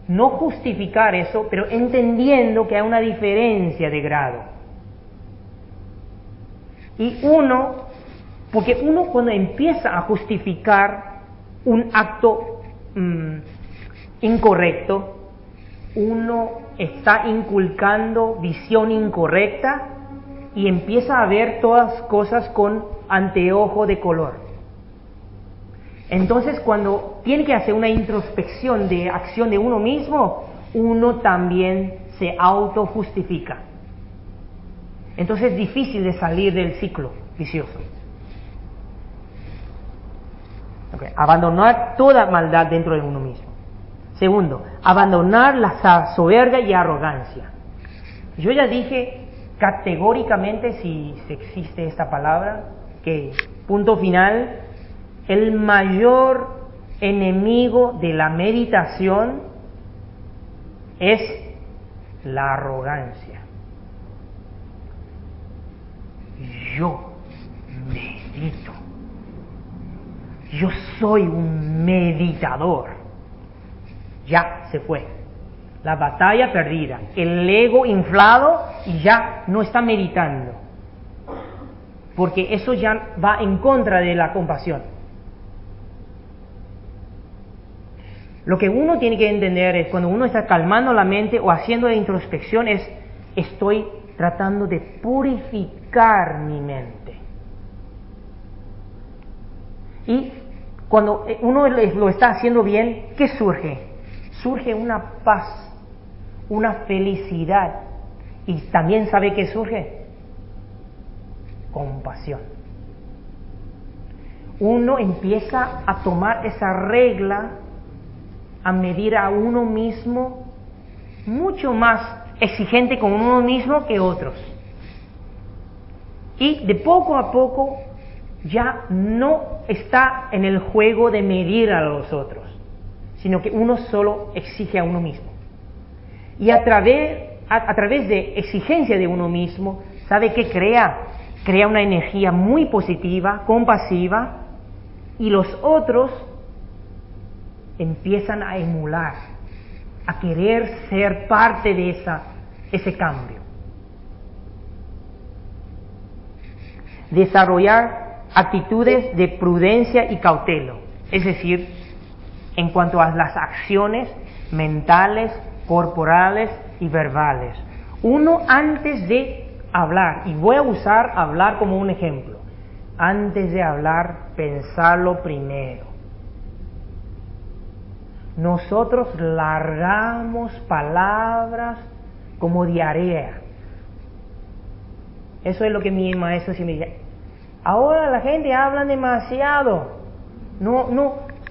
No justificar eso, pero entendiendo que hay una diferencia de grado. Y porque uno cuando empieza a justificar un acto incorrecto, uno está inculcando visión incorrecta y empieza a ver todas las cosas con anteojo de color. Entonces, cuando tiene que hacer una introspección de acción de uno mismo, uno también se autojustifica. Entonces es difícil de salir del ciclo vicioso. Okay. Abandonar toda maldad dentro de uno mismo. Segundo, abandonar la soberbia y arrogancia. Yo ya dije categóricamente, si existe esta palabra, que punto final, el mayor enemigo de la meditación es la arrogancia. Yo medito. Yo soy un meditador. Ya se fue. La batalla perdida. El ego inflado y ya no está meditando. Porque eso ya va en contra de la compasión. Lo que uno tiene que entender es cuando uno está calmando la mente o haciendo la introspección es estoy tratando de purificar mi mente. Y cuando uno lo está haciendo bien, ¿qué surge? Surge una paz, una felicidad. Y también ¿sabe qué surge? Compasión. Uno empieza a tomar esa regla, a medir a uno mismo mucho más exigente con uno mismo que otros. Y de poco a poco ya no está en el juego de medir a los otros, sino que uno solo exige a uno mismo. Y a través de exigencia de uno mismo, ¿sabe qué crea? Crea una energía muy positiva, compasiva, y los otros empiezan a emular, a querer ser parte de ese cambio. Desarrollar actitudes de prudencia y cautela, es decir, en cuanto a las acciones mentales, corporales y verbales. Uno antes de hablar, y voy a usar hablar como un ejemplo, antes de hablar, pensarlo primero. Nosotros largamos palabras como diarrea. Eso es lo que mi maestro siempre dice. Ahora la gente habla demasiado.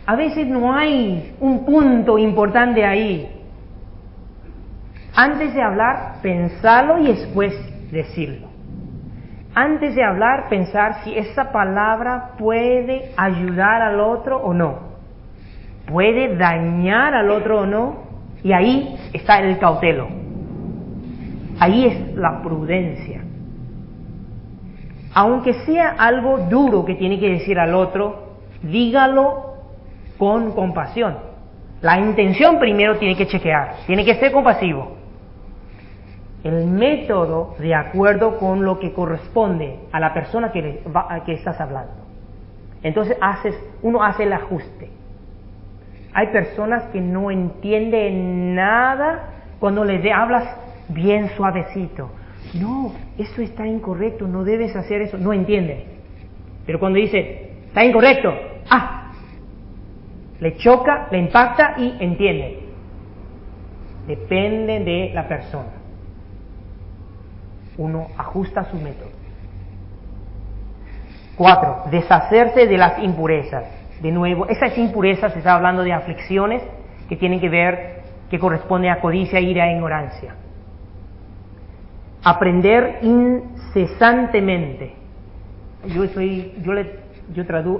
A veces no hay un punto importante ahí. Antes de hablar, pensarlo y después decirlo. Antes de hablar, pensar si esa palabra puede ayudar al otro o no. Puede dañar al otro o no. Y ahí está el cautelo. Ahí es la prudencia. Aunque sea algo duro que tiene que decir al otro, dígalo con compasión. La intención primero tiene que chequear, tiene que ser compasivo. El método de acuerdo con lo que corresponde a la persona que estás hablando. Entonces uno hace el ajuste. Hay personas que no entienden nada cuando les hablas bien suavecito. No, eso está incorrecto, no debes hacer eso. No entiende. Pero cuando dice, está incorrecto, le choca, le impacta y entiende. Depende de la persona. Uno ajusta su método. 4. Deshacerse de las impurezas. De nuevo, esas impurezas se está hablando de aflicciones que tienen que ver, que corresponden a codicia, ira e ignorancia. Aprender incesantemente.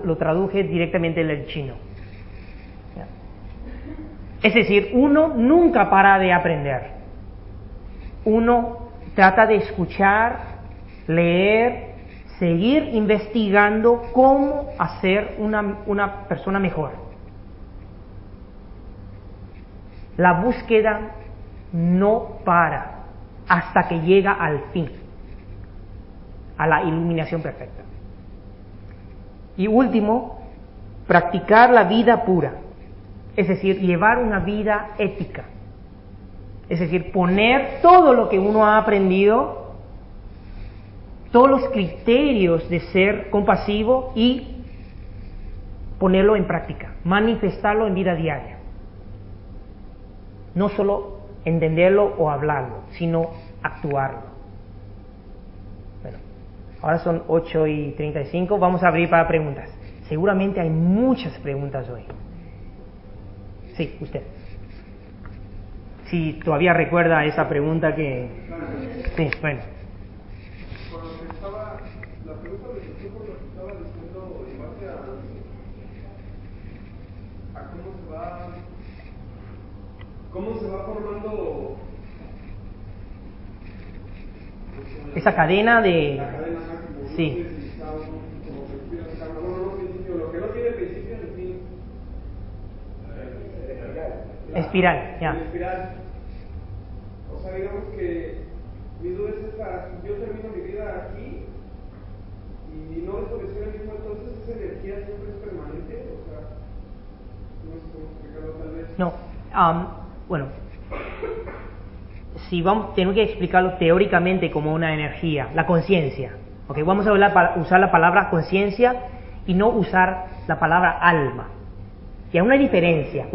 Lo traduje directamente del chino. Es decir, uno nunca para de aprender. Uno trata de escuchar, leer, seguir investigando cómo hacer una persona mejor. La búsqueda no para hasta que llega al fin, a la iluminación perfecta. Y último, practicar la vida pura, es decir, llevar una vida ética, es decir, poner todo lo que uno ha aprendido, todos los criterios de ser compasivo y ponerlo en práctica, manifestarlo en vida diaria. No solo entenderlo o hablarlo, sino actuarlo. Ahora son 8:35, vamos a abrir para preguntas. Seguramente hay muchas preguntas hoy. Sí, usted. Si todavía recuerda esa pregunta que... Sí, bueno. Por lo que estaba, la pregunta me surgió por lo que estaba diciendo en base a cómo se va formando Esa cadena de... la cadena máximo. Sí. Como principio, bueno, no principio, lo que no tiene principio ni fin. Espiral, ya. La espiral. O sea, digamos que mi duda es esta: yo termino mi vida aquí y no dejo de ser el mismo, entonces esa energía siempre es permanente. O sea, no sé cómo explicarlo tal vez. No, bueno, si vamos, tengo que explicarlo teóricamente como una energía, la conciencia. Okay, vamos a usar la palabra conciencia y no usar la palabra alma. Y hay una diferencia.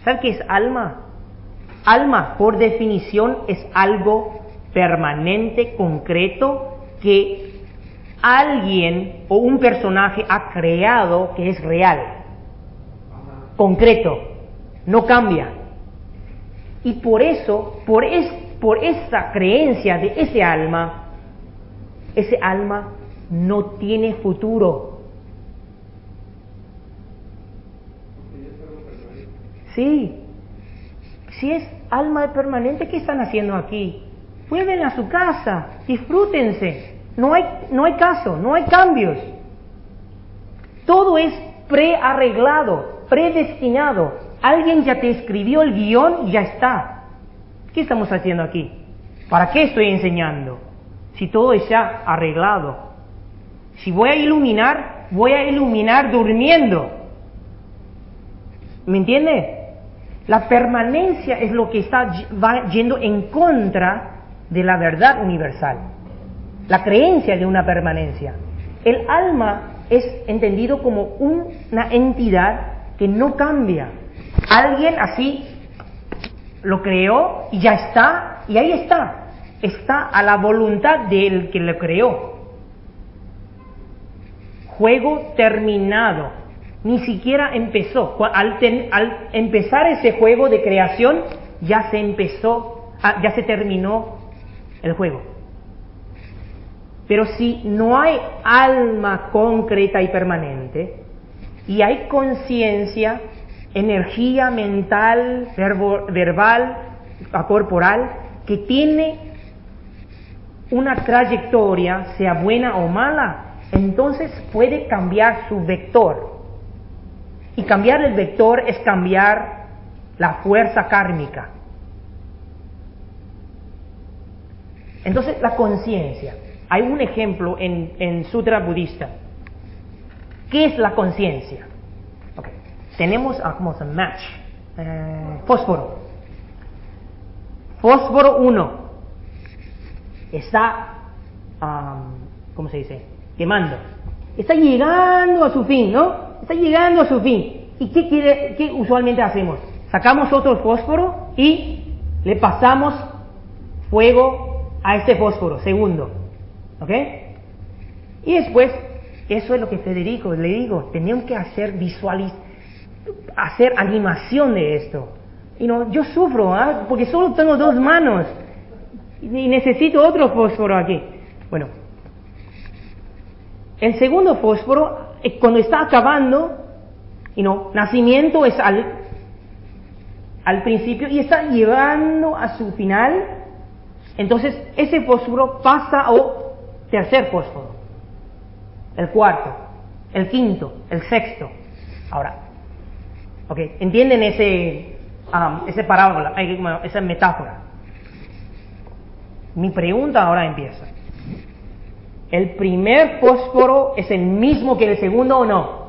¿Sabe qué es alma? Alma, por definición, es algo permanente, concreto, que alguien o un personaje ha creado que es real, concreto, no cambia. Y por eso, por esa creencia de ese alma no tiene futuro. Sí, si es alma permanente, ¿qué están haciendo aquí? Vuelven a su casa, disfrútense, no hay caso, no hay cambios. Todo es prearreglado, predestinado. Alguien ya te escribió el guión y ya está. ¿Qué estamos haciendo aquí? ¿Para qué estoy enseñando? Si todo es ya arreglado. Si voy a iluminar durmiendo. ¿Me entiende? La permanencia es lo que va yendo en contra de la verdad universal. La creencia de una permanencia. El alma es entendido como una entidad que no cambia. Alguien así lo creó y ya está, y ahí está. Está a la voluntad del que lo creó. Juego terminado. Ni siquiera empezó. Al empezar ese juego de creación, ya se terminó el juego. Pero si no hay alma concreta y permanente, y hay conciencia, energía mental, verbal, corporal, que tiene una trayectoria, sea buena o mala, entonces puede cambiar su vector. Y cambiar el vector es cambiar la fuerza kármica. Entonces, la conciencia. Hay un ejemplo en Sutra budista. ¿Qué es la conciencia? Okay. Tenemos, ¿cómo se llama? Match. Fósforo. Fósforo 1. Está, ¿cómo se dice? Quemando. Está llegando a su fin, ¿no? Está llegando a su fin. ¿Y qué usualmente hacemos? Sacamos otro fósforo y le pasamos fuego a este fósforo, segundo. ¿Ok? Y después, eso es lo que Federico le digo, tenemos que hacer hacer animación de esto. Y no, yo sufro, porque solo tengo 2 manos y necesito otro fósforo aquí. Bueno, el segundo fósforo, cuando está acabando, nacimiento es al principio y está llegando a su final, entonces ese fósforo pasa a tercer fósforo, el cuarto, el quinto, el sexto. Ahora, ¿entienden ese parábola, esa metáfora? Mi pregunta ahora empieza. ¿El primer fósforo es el mismo que el segundo o no?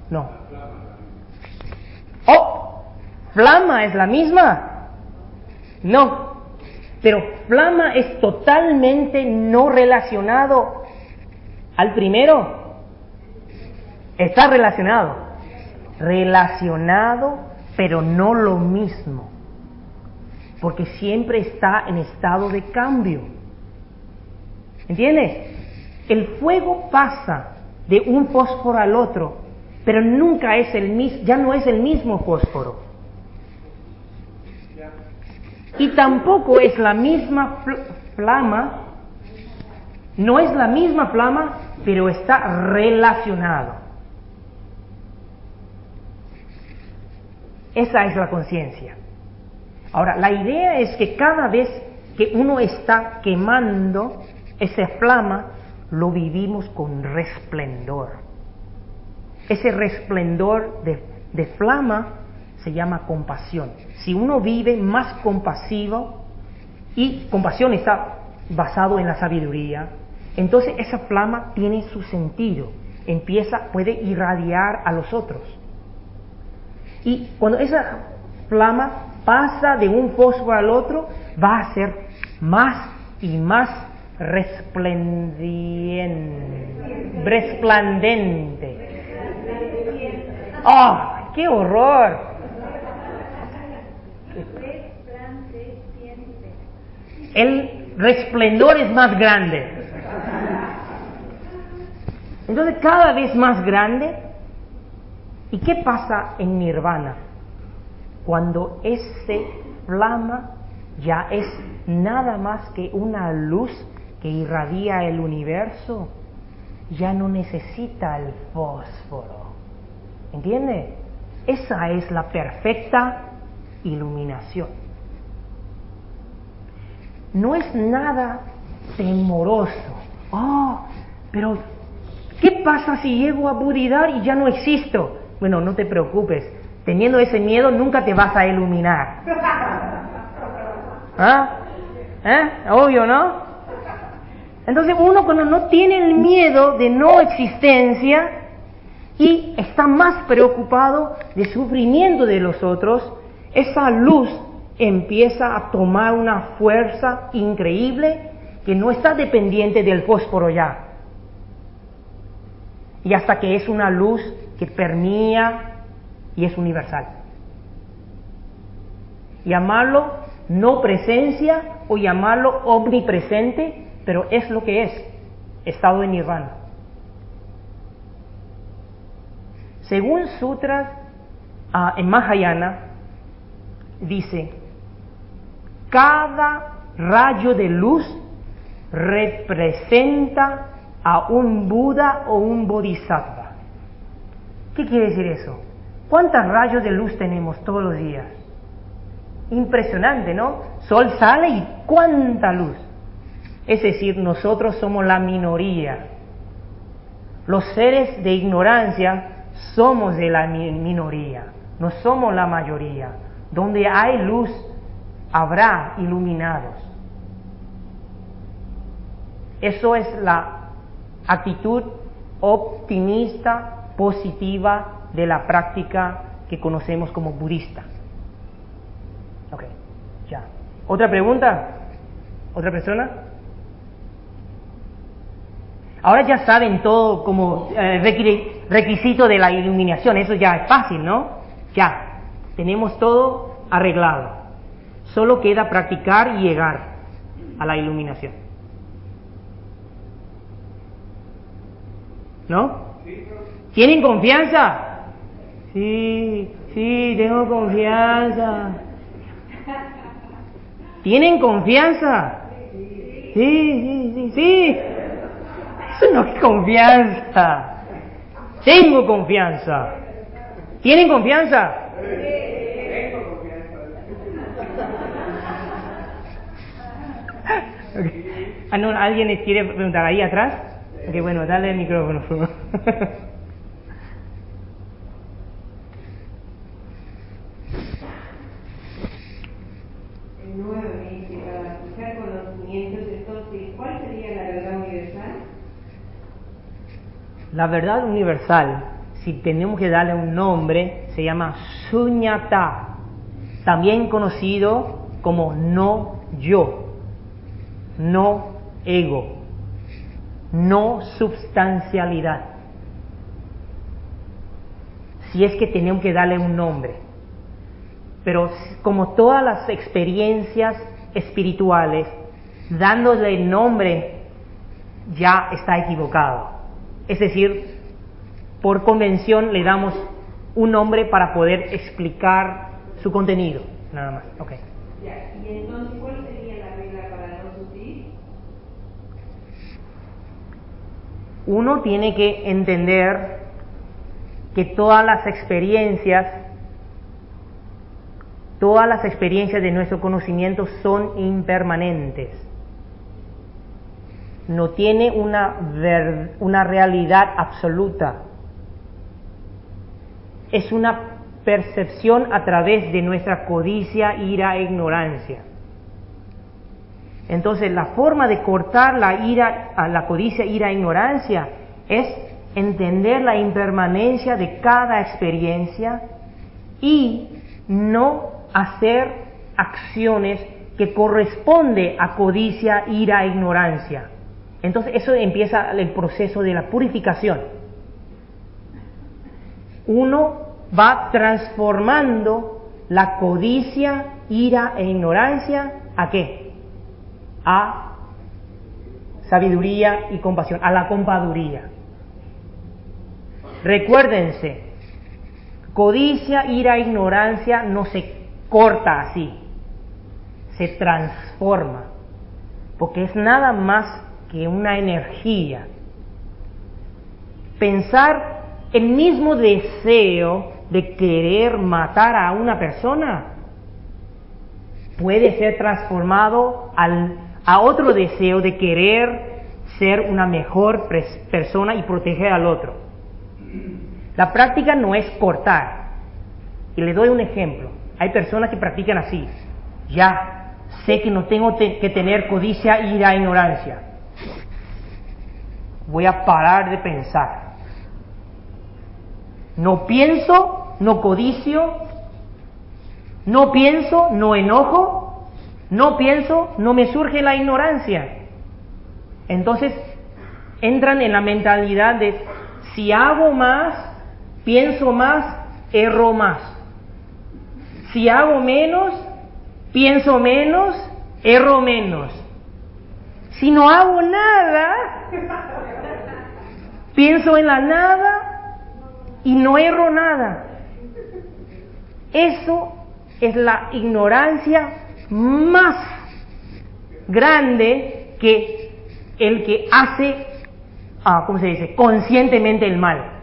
No. ¿Oh? ¿Flama es la misma? No. Pero flama es totalmente no relacionado al primero. Está relacionado. Relacionado, pero no lo mismo. Porque siempre está en estado de cambio. ¿Entiendes? El fuego pasa de un fósforo al otro, pero nunca es ya no es el mismo fósforo. Y tampoco es la misma flama, no es la misma flama, pero está relacionado. Esa es la conciencia. Ahora, la idea es que cada vez que uno está quemando esa flama, lo vivimos con resplendor. Ese resplendor de flama se llama compasión. Si uno vive más compasivo, y compasión está basado en la sabiduría, entonces esa flama tiene su sentido, puede irradiar a los otros. Y cuando esa flama pasa de un fósforo al otro, va a ser más y más resplandente. ¡Oh, qué horror! El resplendor es más grande. Entonces, cada vez más grande. ¿Y qué pasa en Nirvana? Cuando ese flama ya es nada más que una luz que irradia el universo, ya no necesita el fósforo. ¿Entiende? Esa es la perfecta iluminación. No es nada temoroso. Oh, pero ¿qué pasa si llego a Buddhidad y ya no existo? Bueno, no te preocupes. Teniendo ese miedo nunca te vas a iluminar. ¿Ah? Obvio, ¿no? Entonces uno cuando no tiene el miedo de no existencia y está más preocupado del sufrimiento de los otros, esa luz empieza a tomar una fuerza increíble que no está dependiente del fósforo ya. Y hasta que es una luz que permea y es universal. Llamarlo no presencia o llamarlo omnipresente, pero es lo que es, estado de nirvana. Según sutras en Mahayana, dice, cada rayo de luz representa a un Buda o un Bodhisattva. ¿Qué quiere decir eso? ¿Cuántos rayos de luz tenemos todos los días? Impresionante, ¿no? Sol sale y cuánta luz. Es decir, nosotros somos la minoría. Los seres de ignorancia somos de la minoría, no somos la mayoría. Donde hay luz, habrá iluminados. Eso es la actitud optimista, positiva de la práctica que conocemos como budista. Ok, ya. ¿Otra pregunta? ¿Otra persona? Ahora ya saben todo como requisito de la iluminación, eso ya es fácil, ¿no? Ya, tenemos todo arreglado. Solo queda practicar y llegar a la iluminación. ¿No? ¿Tienen confianza? Sí, tengo confianza. ¿Tienen confianza? Sí. Eso no es confianza. Tengo confianza. ¿Tienen confianza? Tengo confianza. Okay. No, ¿alguien les quiere preguntar ahí atrás? Ok, bueno, dale el micrófono. Nuevamente, para fijar conocimientos, entonces, ¿cuál sería la verdad universal? La verdad universal, si tenemos que darle un nombre, se llama Suñata, también conocido como no yo, no ego, no substancialidad. Si es que tenemos que darle un nombre. Pero como todas las experiencias espirituales, dándole nombre ya está equivocado. Es decir, por convención le damos un nombre para poder explicar su contenido, nada más. Okay. Ya, y entonces, ¿cuál sería la regla para no sufrir? Uno tiene que entender que todas las experiencias de nuestro conocimiento son impermanentes. No tiene una realidad absoluta. Es una percepción a través de nuestra codicia, ira e ignorancia. Entonces, la forma de cortar la codicia, ira e ignorancia es entender la impermanencia de cada experiencia y no hacer acciones que corresponden a codicia, ira e ignorancia. Entonces, eso empieza el proceso de la purificación. Uno va transformando la codicia, ira e ignorancia ¿a qué? A sabiduría y compasión, a la compaduría. Recuérdense, codicia, ira e ignorancia no se corta así, se transforma, porque es nada más que una energía. Pensar el mismo deseo de querer matar a una persona puede ser transformado a otro deseo de querer ser una mejor persona y proteger al otro. La práctica no es cortar. Y le doy un ejemplo. Hay personas que practican así. Ya sé que no tengo que tener codicia, ira e ignorancia. Voy a parar de pensar. No pienso, no codicio. No pienso, no enojo. No pienso, no me surge la ignorancia. Entonces entran en la mentalidad de si hago más, pienso más, erro más. Si hago menos, pienso menos, erro menos. Si no hago nada, pienso en la nada y no erro nada. Eso es la ignorancia más grande que el que hace, conscientemente el mal.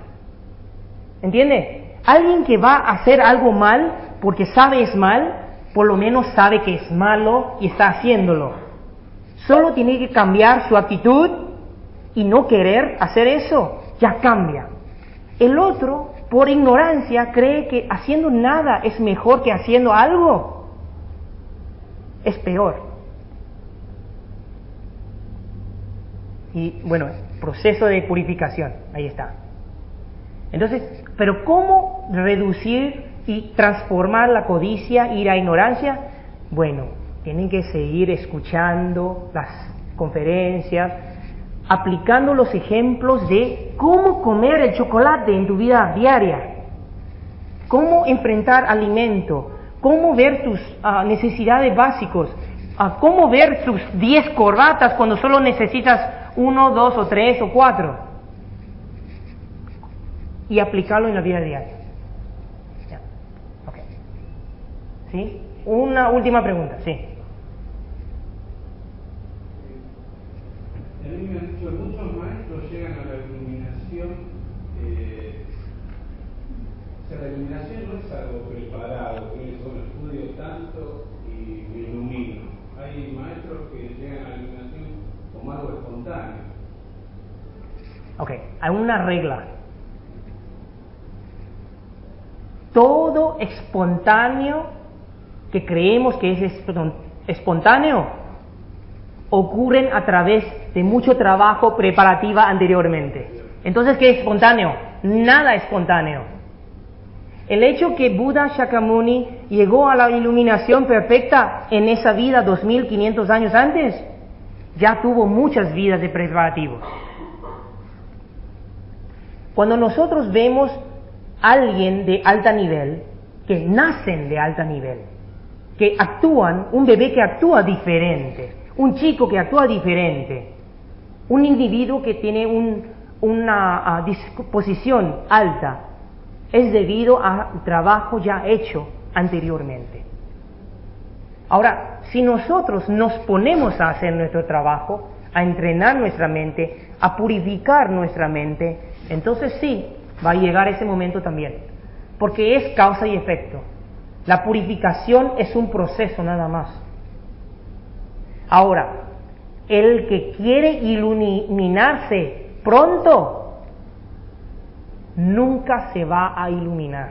¿Entiende? Alguien que va a hacer algo mal porque sabe es mal, por lo menos sabe que es malo y está haciéndolo. Solo tiene que cambiar su actitud y no querer hacer eso, ya cambia. El otro, por ignorancia, cree que haciendo nada es mejor que haciendo algo. Es peor. Y bueno, proceso de purificación, ahí está. Entonces, ¿pero cómo reducir y transformar la codicia, ira e ignorancia? Bueno, tienen que seguir escuchando las conferencias, aplicando los ejemplos de cómo comer el chocolate en tu vida diaria, cómo enfrentar alimento, cómo ver tus necesidades básicas, cómo ver tus 10 corbatas cuando solo necesitas 1, 2 o 3 o 4 y aplicarlo en la vida diaria. Ya. Okay. ¿Sí? Una última pregunta, sí. A mí me han dicho, muchos maestros llegan a la iluminación, o sea, la iluminación no es algo preparado, que yo solo estudio tanto y me ilumino. Hay maestros que llegan a la iluminación como algo espontáneo. Ok, hay una regla. Todo espontáneo que creemos que es espontáneo ocurren a través de mucho trabajo preparativa anteriormente. Entonces, ¿qué es espontáneo? Nada espontáneo. El hecho que Buda Shakyamuni llegó a la iluminación perfecta en esa vida 2500 años antes, ya tuvo muchas vidas de preparativos. Cuando nosotros vemos a alguien de alto nivel, que nacen de alto nivel, que actúan, un bebé que actúa diferente, un chico que actúa diferente, Un individuo que tiene una disposición alta es debido al trabajo ya hecho anteriormente. Ahora, si nosotros nos ponemos a hacer nuestro trabajo, a entrenar nuestra mente, a purificar nuestra mente, entonces sí, va a llegar ese momento también, porque es causa y efecto. La purificación es un proceso nada más. Ahora, el que quiere iluminarse pronto, nunca se va a iluminar.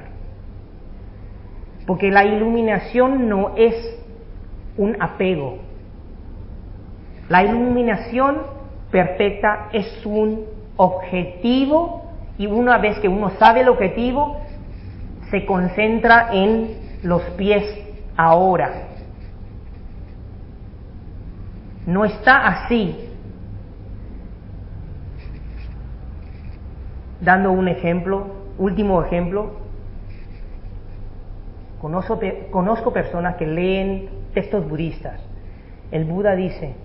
Porque la iluminación no es un apego. La iluminación perfecta es un objetivo, y una vez que uno sabe el objetivo, se concentra en los pies ahora. No está así. Dando un ejemplo, último ejemplo, conozco personas que leen textos budistas. El Buda dice,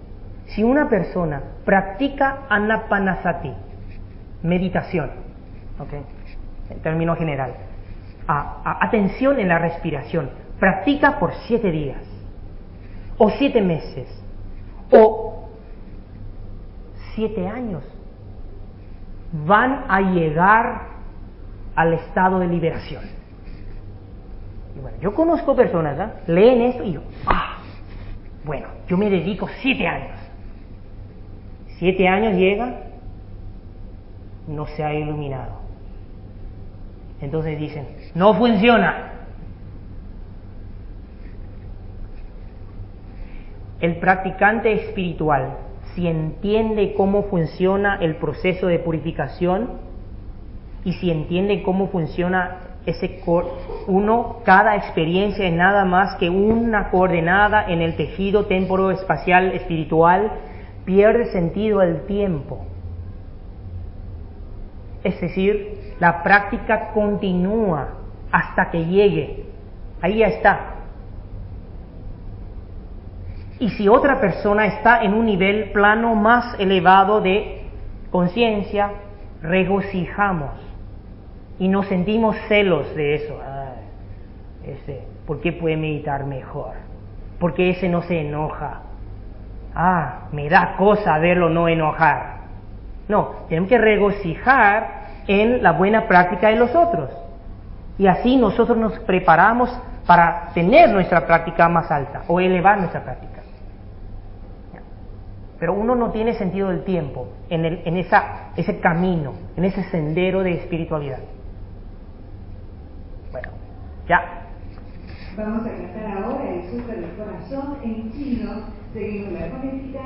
si una persona practica anapanasati, meditación, ¿okay? En términos general, atención en la respiración, practica por 7 días, o 7 meses, o 7 años, van a llegar al estado de liberación. Y bueno, yo conozco personas, leen esto y yo, bueno, yo me dedico 7 años. 7 años llega, no se ha iluminado. Entonces dicen, no funciona. El practicante espiritual, si entiende cómo funciona el proceso de purificación y si entiende cómo funciona cada experiencia es nada más que una coordenada en el tejido temporoespacial espiritual, pierde sentido el tiempo. Es decir, la práctica continúa hasta que llegue. Ahí ya está. Y si otra persona está en un nivel plano más elevado de conciencia, regocijamos y nos sentimos celos de eso. ¿Por qué puede meditar mejor? ¿Por qué ese no se enoja? Me da cosa verlo no enojar. No, tenemos que regocijar en la buena práctica de los otros. Y así nosotros nos preparamos para tener nuestra práctica más alta o elevar nuestra práctica. Pero uno no tiene sentido del tiempo en ese camino, en ese sendero de espiritualidad. Bueno, ya. Vamos a cantar ahora el Sutra del Corazón en chino. Seguimos la fonética.